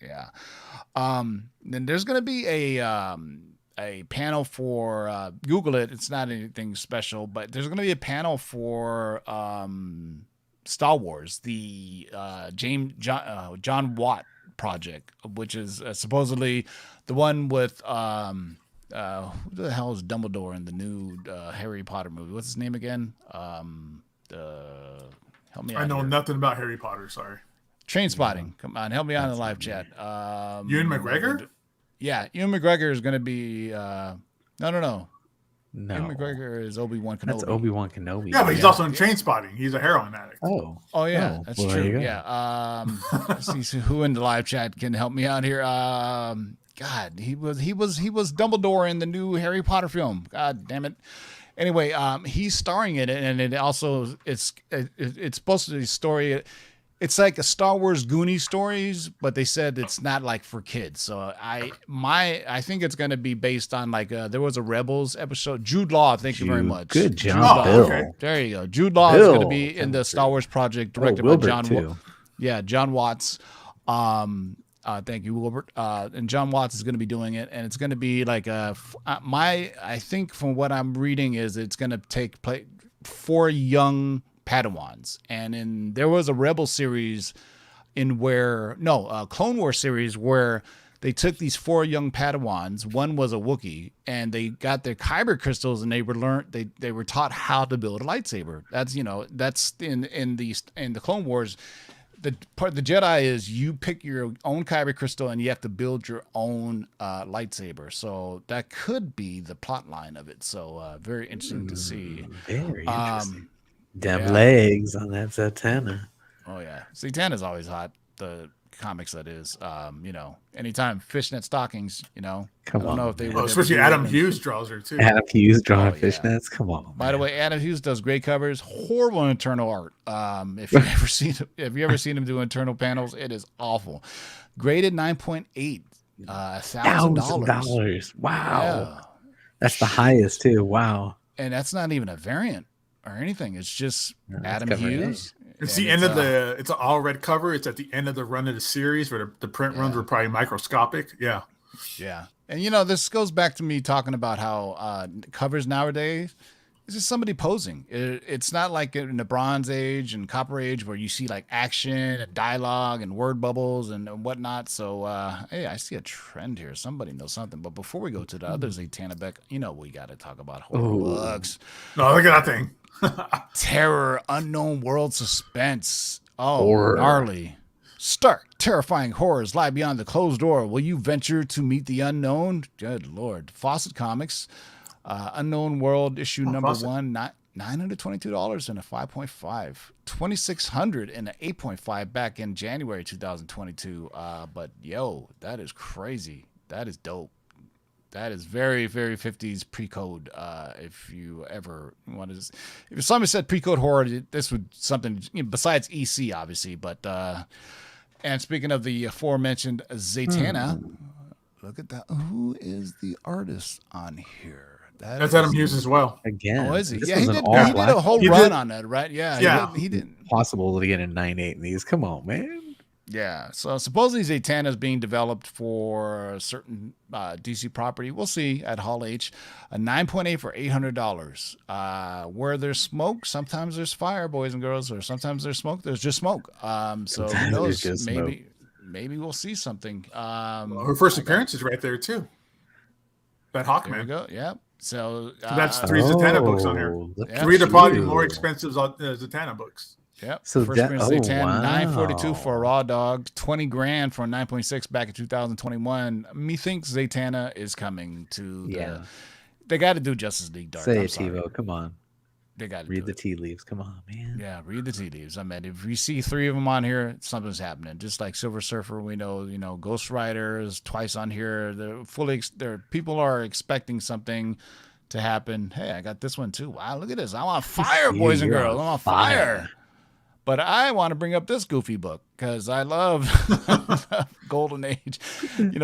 Yeah. Then there's going to be a panel for Google it. It's not anything special, but there's going to be a panel for Star Wars, the John Watt project, which is supposedly the one with who the hell is Dumbledore in the new Harry Potter movie? What's his name again? Help me out. I know here. Nothing about Harry Potter. Sorry. Train Spotting. Come on, help me out in the live chat. Ewan McGregor? Yeah, Ewan McGregor is going to be. No. No, Ewan McGregor is Obi-Wan Kenobi. that's Obi-Wan Kenobi. Yeah, but he's also in Train Spotting. He's a heroin addict. Oh yeah, that's well, there you true. go. Yeah. Let's see who in the live chat can help me out here. God, he was Dumbledore in the new Harry Potter film. God damn it. Anyway, he's starring in it, and it also it's supposed to be a story. It's like a Star Wars Goonies stories, but they said it's not like for kids. So I think it's going to be based on like there was a Rebels episode. Jude Law, thank you very much. Good job, Bill. Okay. There you go. Jude Law is going to be in the Star Wars project directed by Wilbur, John. too. John Watts. Thank you, Wilbert. And John Watts is going to be doing it, and it's going to be like I think from what I'm reading is it's going to take place for young Padawans, and there was a Rebel series Clone Wars series where they took these 4 young Padawans. One was a Wookiee, and they got their kyber crystals, and they were taught how to build a lightsaber. That's in the Clone Wars. The part of the Jedi is you pick your own kyber crystal and you have to build your own lightsaber. So that could be the plot line of it. So very interesting to see. Very interesting. Them legs on that Zatanna. Oh yeah, Zatanna's always hot. The comics, that is. Anytime fishnet stockings. Come I don't know if they. Especially Adam Hughes draws her too. Adam Hughes drawing fishnets. Come on. By the way, Adam Hughes does great covers. Horrible internal art. If you ever seen him do internal panels, it is awful. Graded 9.8. $1,000. Wow. Yeah. That's the highest too. Wow. And that's not even a variant or anything. It's just Adam Hughes. It's the end of it's an all red cover. It's at the end of the run of the series where the print runs were probably microscopic. Yeah. Yeah. And this goes back to me talking about how covers nowadays, it's just somebody posing. It's not like in the Bronze Age and Copper Age where you see like action and dialogue and word bubbles and whatnot. So, hey, I see a trend here. Somebody knows something. But before we go to the other Zatanna Beck, we got to talk about horror books. No, look at that thing. Terror, unknown world suspense. Oh, Horror. gnarly. Stark, terrifying horrors lie beyond the closed door. Will you venture to meet the unknown? Good Lord. Fawcett Comics. Unknown World issue number Fawcett. 1, $922 and a 5.5, $2,600 and an 8.5 back in January 2022. But that is crazy. That is dope. That is very, very 50s pre-code. If you ever want to, if somebody said pre-code horror, this would something besides EC, obviously. But and speaking of the aforementioned Zatanna, look at that. Who is the artist on here? That's Adam Hughes as well. Again. Oh, is he? This Yeah, he was did. an He did a whole He run did. on that, right? Yeah. Yeah. He did. Possible to get a 9.8 in these. Come on, man. Yeah. So supposedly Zatanna is being developed for a certain DC property. We'll see at Hall H. A 9.8 for $800. Where there's smoke, sometimes there's fire, boys and girls, or sometimes there's smoke. There's just smoke. So who Sometimes knows? there's just Maybe maybe we'll see something. Her first appearance is right there too. That Hawkman. There we go. Yep. So that's 3 Zatanna books on here. look Yeah. 3 of the probably you. more expensive Zatanna books. Yep. So First appearance Zatanna, $942 for a wow. raw dog, $20,000 for a 9.6 back in 2021. Methinks Zatanna is coming to the. Yeah. They got to do Justice League Dark. Say I'm it, sorry. TiVo. Come on. They got to Read the tea leaves. Come on, man. Yeah, read the tea leaves. I mean, if we see 3 of them on here, something's happening. Just like Silver Surfer, we know, Ghost Rider is twice on here. People are expecting something to happen. Hey, I got this one too. Wow, look at this. I'm on fire, boys and You're girls. I'm on fire. But I want to bring up this goofy book because I love Golden Age.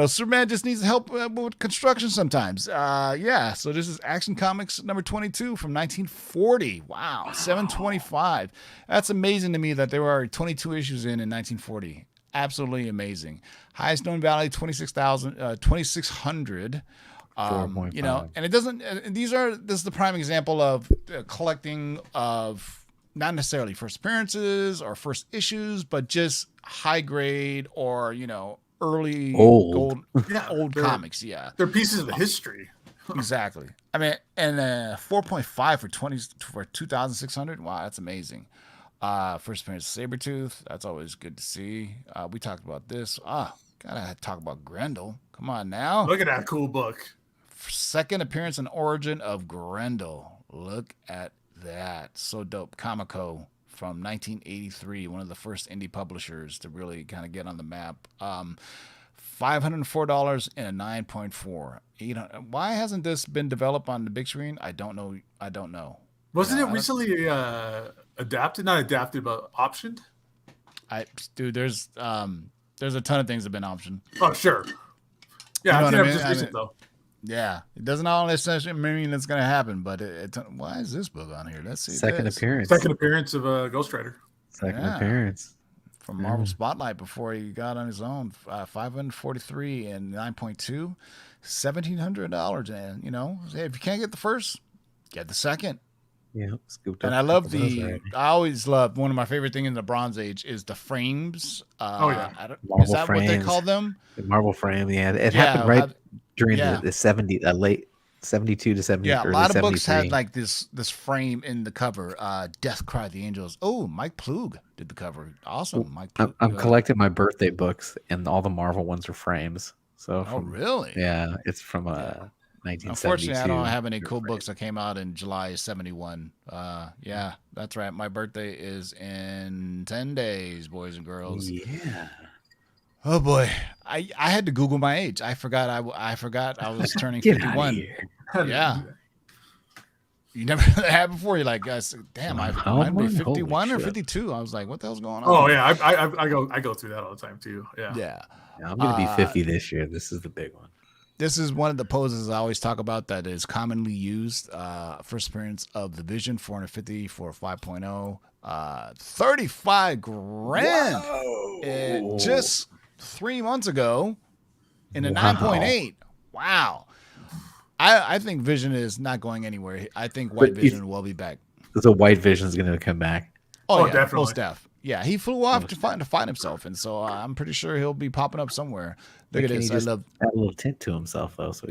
Superman just needs help with construction sometimes. So this is Action Comics number 22 from 1940. Wow, 725. That's amazing to me that there were 22 issues in 1940. Absolutely amazing. Highest known value, 2,600. 4.5. And it doesn't. This is the prime example of collecting of. Not necessarily first appearances or first issues, but just high grade or, early Old. old comics. Yeah. They're pieces of the history. Exactly. I mean, and 4.5 for 2,600. Wow, that's amazing. First appearance Sabretooth. That's always good to see. We talked about this. Gotta talk about Grendel. Come on now. Look at that cool book. Second appearance and origin of Grendel. Look at that. So dope. Comico from 1983, one of the first indie publishers to really kind of get on the map. $504 and a 9.4. Why hasn't this been developed on the big screen? I don't know. Wasn't it recently adapted? Not adapted, but optioned? There's a ton of things that have been optioned. Oh, sure. Yeah, You know I what think I that was mean? just recent, though. Yeah, it doesn't all necessarily mean it's going to happen, but why is this book on here? Let's see. Second appearance. Second appearance of Ghost Rider. Second appearance. From Marvel Spotlight before he got on his own. 543 and 9.2, $1,700. And if you can't get the first, get the second. Yeah, scooped up. And I always love, one of my favorite things in the Bronze Age is the frames. Is that frames. what they call them? The Marvel frame. Yeah, it happened right during the 70, late 72 to 70. Yeah, a lot of books 73. had like this frame in the cover. Death Cry the Angels. Oh, Mike Plug did the cover. Awesome, Mike Plug. I'm collecting my birthday books, and all the Marvel ones are frames. So really? Yeah, it's from 1972. Unfortunately, I don't have any cool books that came out in July of 71. Yeah, that's right. My birthday is in 10 days, boys and girls. Yeah. Oh boy, I had to Google my age. I forgot I was turning 51. Yeah. You never had before. You're like, damn, I'm 51 or 52. I was like, what the hell's going on? Oh yeah, I go through that all the time too. Yeah. Yeah. I'm gonna be 50 this year. This is the big one. This is one of the poses I always talk about that is commonly used. First appearance of the Vision, 450 for 5.0, 35 grand. Just 3 months ago in a 9.8. Wow. I think Vision is not going anywhere. I think White Vision will be back. So White Vision is going to come back. Oh yeah, definitely. Most def. Yeah, he flew off to find himself, and so I'm pretty sure he'll be popping up somewhere. Look at this. I love add a little tint to himself though. So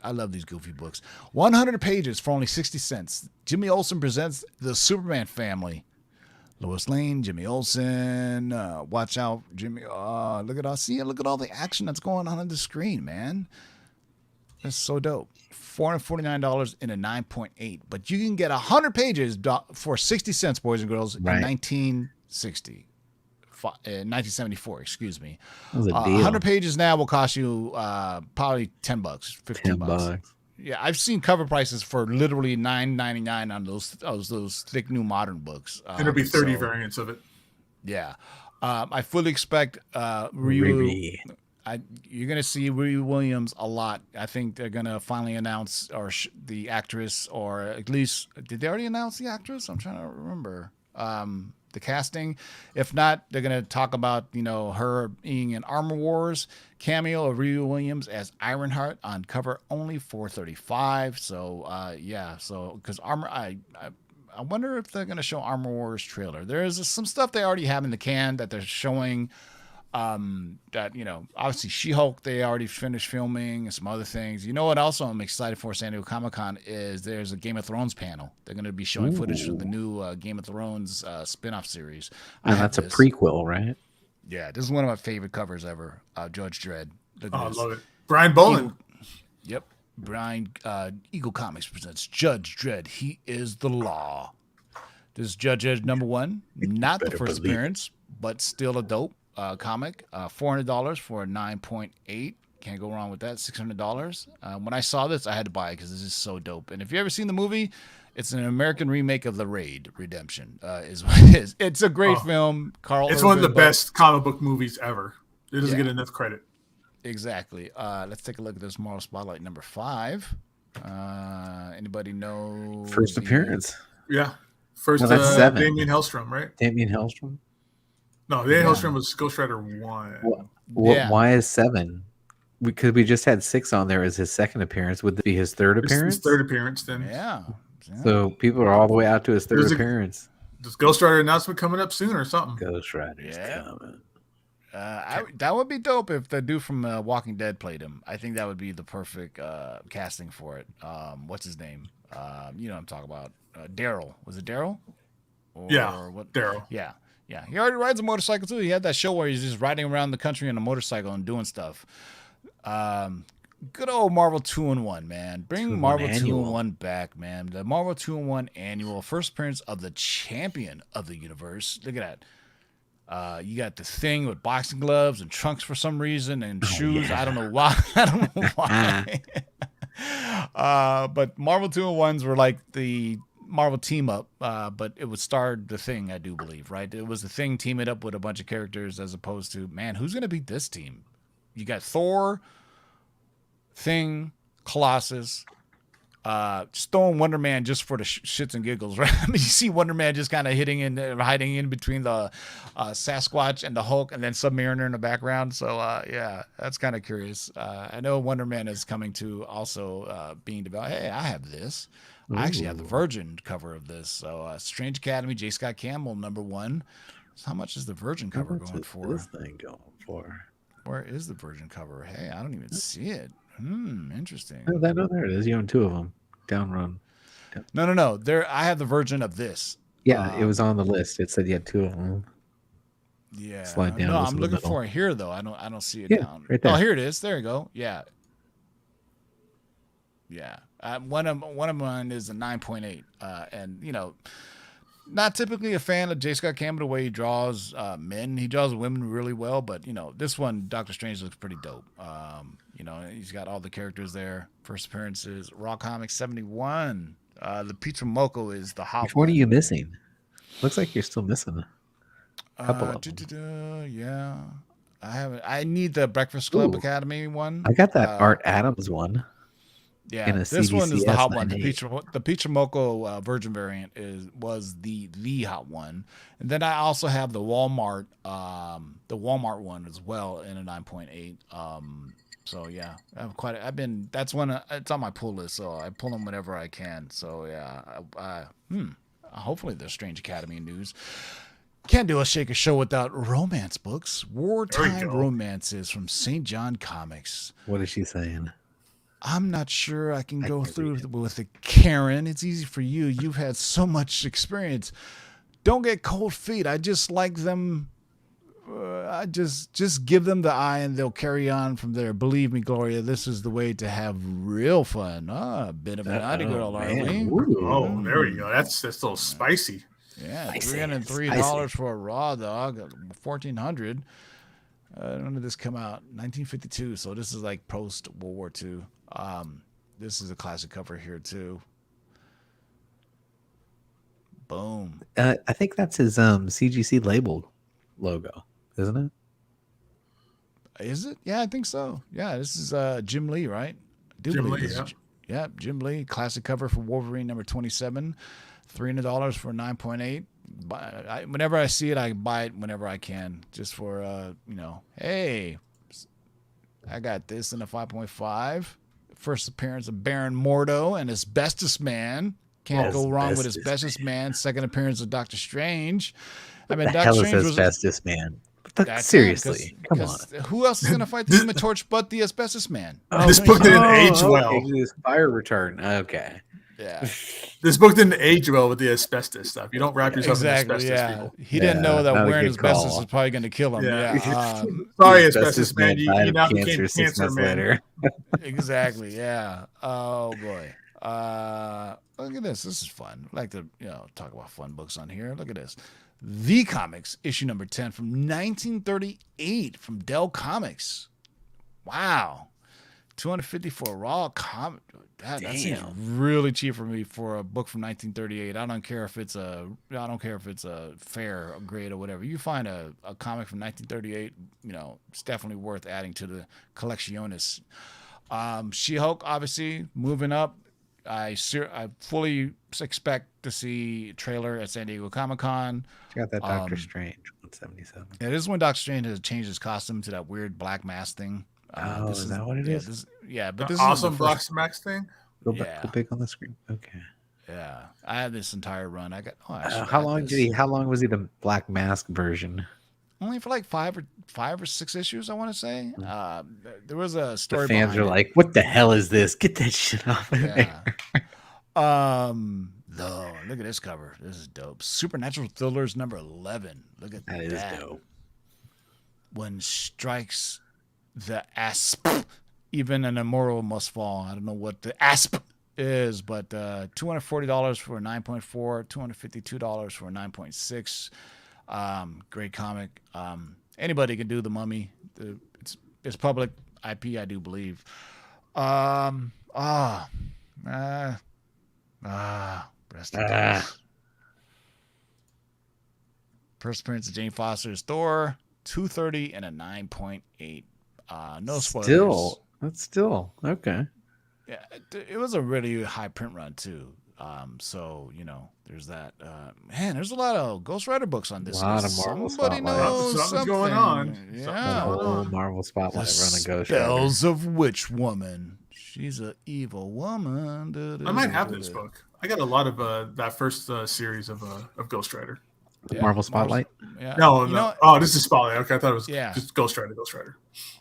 I love these goofy books. 100 pages for only 60 cents. Jimmy Olsen presents the Superman family. Lois Lane, Jimmy Olsen. Watch out, Jimmy. Look at all the action that's going on the screen, man. That's so dope. $449 in a 9.8, but you can get 100 pages for 60 cents, boys and girls, in 1974. Excuse me. That was a deal. 100 pages now will cost you probably $10, $15. Yeah, I've seen cover prices for literally $9.99 on those thick new modern books. And there'll be 30 variants of it. Yeah, I fully expect you're going to see Riri Williams a lot. I think they're going to finally announce the actress, or at least, did they already announce the actress? I'm trying to remember the casting. If not, they're going to talk about, her being in Armor Wars cameo of Riri Williams as Ironheart on cover only $435. So, because I wonder if they're going to show Armor Wars trailer. There's some stuff they already have in the can that they're showing That obviously She-Hulk, they already finished filming and some other things. You know what? Also, I'm excited for San Diego Comic-Con is there's a Game of Thrones panel. They're going to be showing footage from the new Game of Thrones spin-off series. And that's a prequel, right? Yeah, this is one of my favorite covers ever. Judge Dredd. I love it. Brian Boland. Yep. Brian Eagle Comics presents Judge Dredd. He is the law. This is Judge Dredd #1. Not the first appearance, but still a dope comic. $400 for a 9.8. Can't go wrong with that. $600. When I saw this, I had to buy it because this is so dope. And if you've ever seen the movie, it's an American remake of The Raid Redemption. Is what it is. It's a great film. It's one of the best comic book movies ever. It doesn't get enough credit. Exactly. Let's take a look at this Marvel Spotlight #5. Anybody know? First appearance. Yeah. First, that's 7. Damien Hellstrom, right? Damien Hellstrom? No, Damien Hellstrom was Ghost Rider 1. Why is 7? Because we just had 6 on there as his second appearance. Would it be his third appearance? His third appearance, then. Yeah. So people are all the way out to his third appearance. Does Ghost Rider announcement coming up soon or something? Ghost Rider's coming. That would be dope if the dude from Walking Dead played him. I think that would be the perfect casting for it. What's his name? You know what I'm talking about. Daryl. Was it Daryl? Daryl. Yeah. He already rides a motorcycle too. He had that show where he's just riding around the country on a motorcycle and doing stuff. Good old Marvel 2-in-1, man. Bring Marvel 2-in-1 back, man. The Marvel 2-in-1 annual first appearance of the champion of the universe. Look at that. You got the Thing with boxing gloves and trunks for some reason and shoes. Yeah. I don't know why. But Marvel 2-in-1s were like the Marvel team up, but it would star the Thing, I do believe, right? It was the Thing teaming up with a bunch of characters as opposed to, man, who's going to beat this team? You got Thor, Thing, Colossus, just throwing Wonder Man just for the shits and giggles, right? I mean, you see Wonder Man just kind of hiding in between the Sasquatch and the Hulk, and then Submariner in the background. So yeah, that's kind of curious. I know Wonder Man is coming to also being developed. Hey, I have this. I actually have the Virgin cover of this. So Strange Academy, J. Scott Campbell, #1. So how much is the Virgin cover going for? This thing going for? Where is the Virgin cover? Hey, I don't even see it. Interesting. Oh, there it is. You own 2 of them. Down run. No. There, I have the Virgin of this. Yeah, it was on the list. It said you had 2 of them. Yeah. Slide down. No, I'm looking for it here though. I don't see it down. Right there. Oh, here it is. There you go. Yeah. One of mine is a 9.8. And not typically a fan of J. Scott Campbell the way he draws men. He draws women really well, but this one, Doctor Strange, looks pretty dope. He's got all the characters there. First appearances, Raw Comics 71. The Pizza Moco is the hot. Which one are you missing? Looks like you're still missing a couple of them. Yeah, I haven't. I need the Breakfast Club Academy one. I got that Art Adams one. Yeah, this one is the hot one. The Pizza Moco Virgin variant was the hot one, and then I also have the Walmart one as well in a 9.8. So yeah, that's one. It's on my pull list, so I pull them whenever I can. So yeah, hopefully there's Strange Academy news. Can't do a Shaker show without romance books. Wartime romances from St. John Comics. What is she saying? I'm not sure I can go through with it, Karen. It's easy for you. You've had so much experience. Don't get cold feet. I just like them. I just give them the eye and they'll carry on from there. Believe me, Gloria, this is the way to have real fun. A bit of a naughty girl, aren't we? Oh, there we go. That's a little spicy. Yeah, $303 for a raw dog. $1,400. When did this come out? 1952. So this is like post World War II. This is a classic cover here too. Boom. I think that's his CGC labeled logo, isn't it? Is it? Yeah, I think so. Yeah, this is Jim Lee, right? Jim Lee, yeah, Jim Lee. Classic cover for Wolverine #27. $300 for 9.8. Whenever I see it, I buy it whenever I can, just for hey, I got this in a 5.5. First appearance of Baron Mordo and Asbestos Man. Can't go wrong with Asbestos Man. Second appearance of Doctor Strange. What the hell is Asbestos Man? Seriously, come on. Who else is going to fight the Human Torch but the Asbestos Man? This book didn't age well. Okay, this fire return. Okay. Yeah. This book didn't age well with the asbestos stuff. You don't wrap yourself in asbestos, people. He didn't know that not a wearing good asbestos call. was probably going to kill him. Yeah. Sorry, asbestos man. You died of now became six cancer months man. later. Exactly. Yeah. Oh boy. Look at this. This is fun. I like to talk about fun books on here. Look at this. The Comics, issue number 10 from 1938 from Dell Comics. Wow. $250 for a raw comic. That seems really cheap for me for a book from 1938. I don't care if it's a fair grade or whatever. You find a comic from 1938, it's definitely worth adding to the collectionis. She-Hulk, obviously, moving up. I fully expect to see a trailer at San Diego Comic-Con. She got that Doctor Strange 177. Yeah, this is when Doctor Strange has changed his costume to that weird black mask thing. This is that what it is? But this awesome is Black Max thing. Go big on the screen. Okay. Yeah, I had this entire run. I got. How long was he the Black Mask version? Only for like five or six issues, I want to say. There was a story. The fans are like, "What the hell is this? Get that shit off of there." Though, look at this cover. This is dope. Supernatural Thrillers number 11. Look at that. That is dope. When strikes the asp, even an immoral must fall. I don't know what the asp is, but $240 for a 9.4, $252 for a 9.6. Great comic. Anybody can do The Mummy. It's public IP, I do believe. Rest in peace. First appearance of Jane Foster's Thor, $230 and a 9.8. No spoilers. That's still okay. Yeah, it was a really high print run too. So there's that. Man, there's a lot of Ghost Rider books on this. A lot of Marvel Somebody Spotlight. Something's knows something going on. Yeah, Whole Marvel Spotlight run a Ghost Rider. Spells of Witch Woman. She's an evil woman. I might have this book. I got a lot of that first series of Ghost Rider. Marvel Spotlight. Yeah. No. This is Spotlight. Okay, I thought it was just Ghost Rider.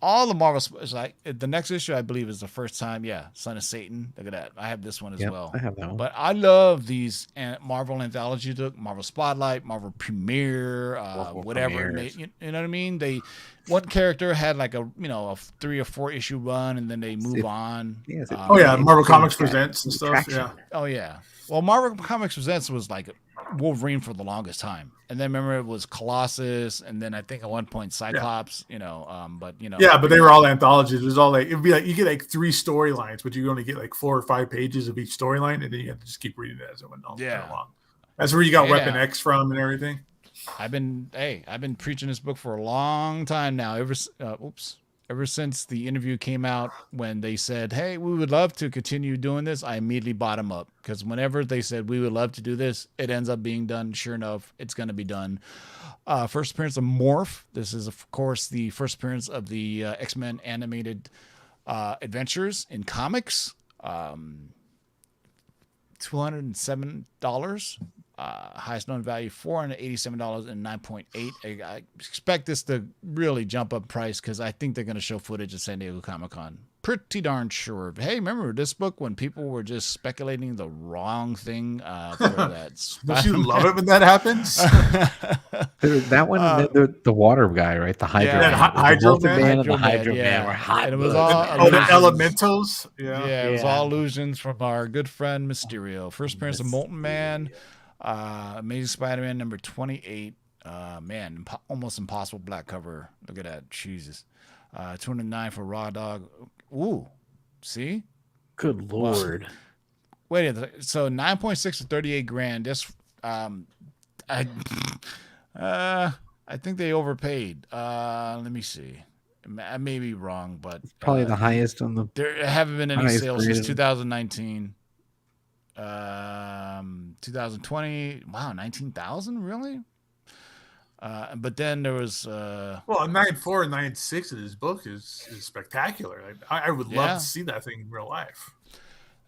All the Marvel, like the next issue, I believe, is the first time. Yeah, Son of Satan. Look at that. I have this one as well. I have that one. But I love these Marvel anthology book, Marvel Spotlight, Marvel Premiere, whatever. You know what I mean? One character had like a 3 or 4 issue run, and then they move on. Marvel Comics Presents and stuff. Yeah. Oh yeah. Well, Marvel Comics Presents was like Wolverine for the longest time, and then remember it was Colossus, and then I think at one point Cyclops. But they were all anthologies. It was all like it'd be like you get like 3 storylines, but you only get like 4 or 5 pages of each storyline, and then you have to just keep reading it as it went on. Along. That's where you got Weapon X from and everything. I've been preaching this book for a long time now. Ever since the interview came out when they said, "Hey, we would love to continue doing this," I immediately bought them up because whenever they said we would love to do this, it ends up being done. Sure enough, it's going to be done. First appearance of Morph. This is, of course, the first appearance of the X-Men animated adventures in comics. $207. Highest known value $487 and 9.8. I expect this to really jump up price because I think they're going to show footage at San Diego Comic-Con. Pretty darn sure. Hey, remember this book when people were just speculating the wrong thing for that? Don't you love it when that happens? That one, the water guy, right? The Hydro Man. Hydro Man. And the Hydro Man were hot. And it was all the Elementals. It was all illusions from our good friend Mysterio. First appearance of Molten Man. Amazing Spider-Man number 28. Man, almost impossible black cover. Look at that. Jesus. 209 for Raw Dog. Ooh. See? Good Lord. Wow. Wait, so 9.6 to 38 grand. This I think they overpaid. Let me see. I may be wrong, but probably the highest on the. There haven't been any sales since 2019. 2020. Wow, 19,000, really? But then there was a 9.4 and 9.6 of this book is spectacular. I would love to see that thing in real life.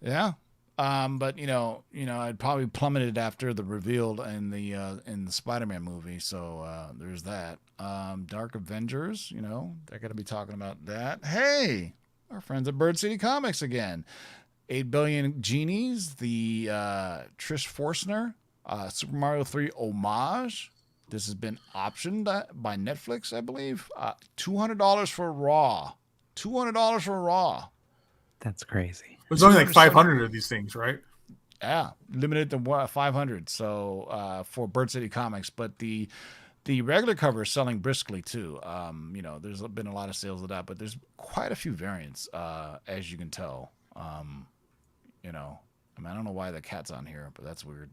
Yeah. But I'd probably plummeted after the reveal in the Spider-Man movie. So there's that. Dark Avengers, they're gonna be talking about that. Hey, our friends at Bird City Comics again. 8 Billion Genies, the Trish Forstner, Super Mario 3 homage. This has been optioned by Netflix, I believe. $200 for Raw. $200 for Raw. That's crazy. There's only like 500 of these things, right? Yeah, limited to 500. So for Bird City Comics, but the regular cover is selling briskly too. There's been a lot of sales of that, but there's quite a few variants, as you can tell. I don't know why the cat's on here, but that's weird.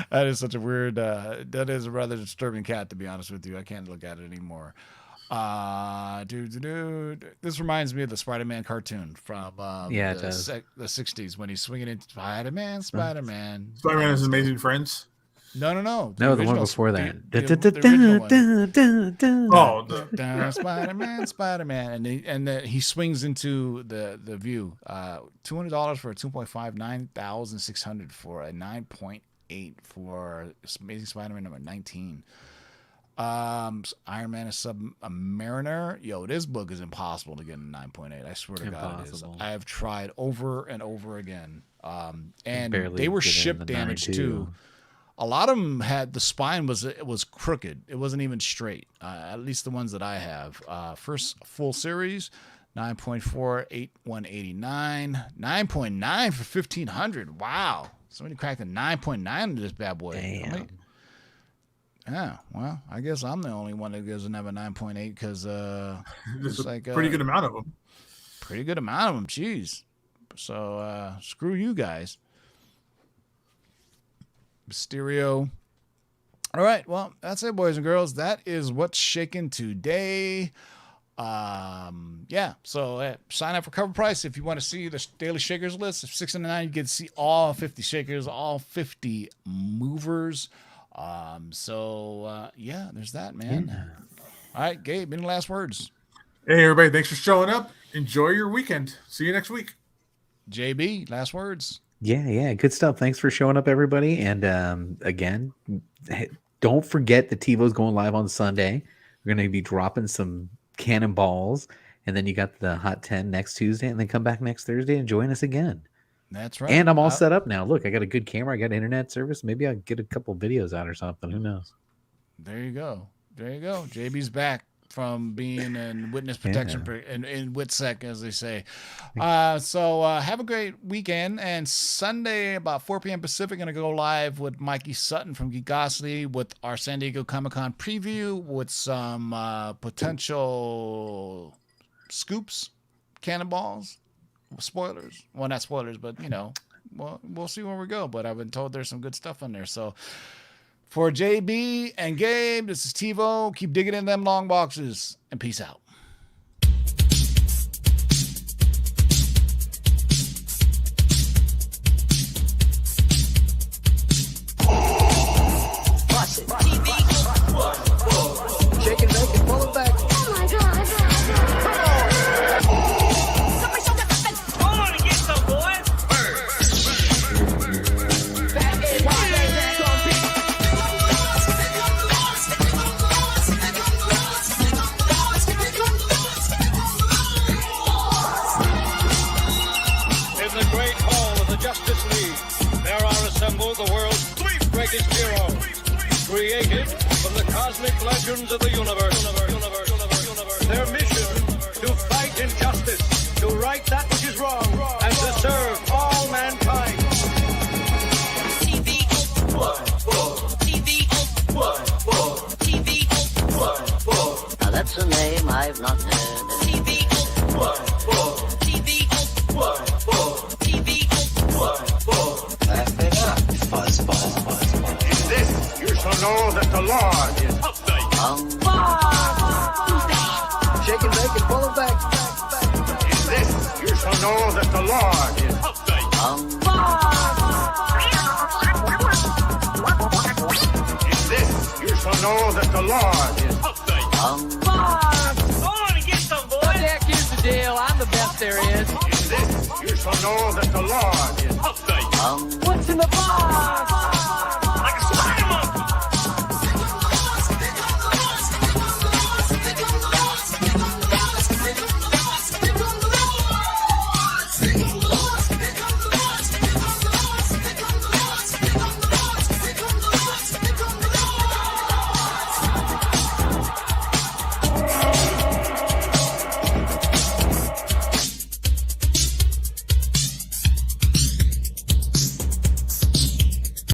That is such a weird. That is a rather disturbing cat, to be honest with you. I can't look at it anymore. This reminds me of the Spider-Man cartoon from the 60s when he's swinging into Spider-Man. Spider-Man and His Amazing Friends. No. No, the one before that. Spider-Man, and he swings into the view. $200 for a 2.5, 9,600 for a 9.8 for Amazing Spider-Man number 19. Iron Man is a Mariner. Yo, this book is impossible to get a 9.8. I swear to God, it is. I have tried over and over again. And they were ship damaged too. A lot of them had the spine was crooked. It wasn't even straight. At least the ones that I have. First full series, 9.4, 189, 9.9 for 1,500. Wow, somebody cracked a 9.9 into this bad boy. Damn. Yeah, well, I guess I'm the only one that doesn't have a 9.8 because there's a pretty good amount of them. Pretty good amount of them. Jeez. So screw you guys. Mysterio. All right, well, that's it, boys and girls. That is what's shaking today. So sign up for CovrPrice if you want to see the daily shakers list. If $6.99, you get to see all 50 shakers, all 50 movers. There's that, man. Yeah. All right, Gabe, any last words? Hey, everybody, thanks for showing up. Enjoy your weekend. See you next week. JB, last words. Yeah, good stuff. Thanks for showing up, everybody. And again, don't forget that TiVo's going live on Sunday. We're going to be dropping some cannonballs, and then you got the Hot 10 next Tuesday, and then come back next Thursday and join us again. That's right. And I'm all set up now. Look, I got a good camera. I got internet service. Maybe I'll get a couple videos out or something. Who knows? There you go. JB's back from being in witness protection in WITSEC, as they say. So have a great weekend. And Sunday, about 4 p.m. Pacific, going to go live with Mikey Sutton from Geekosity with our San Diego Comic-Con preview with some potential scoops, cannonballs, spoilers. Well, not spoilers, but, we'll see where we go. But I've been told there's some good stuff on there. So for JB and Gabe, this is TiVo. Keep digging in them long boxes, and peace out. Shake and bake and pull it back. Oh my God. Come on and get some, boys. In the great hall of the Justice League, there are assembled the world's 3 greatest heroes, created from the cosmic legends of the universe. Their mission, to fight injustice, to right that which is wrong, and to serve all mankind. Now that's a name I've not heard. In this, you shall know that the Lord is upright. Shake and bake and pull it back. In this, you shall know that the Lord is upright. In this, you shall know that the Lord is upright. Come on and get some, boys. Jack, here's the deal. I'm the best there is. In this, you shall know that the Lord is up there. What's in the box?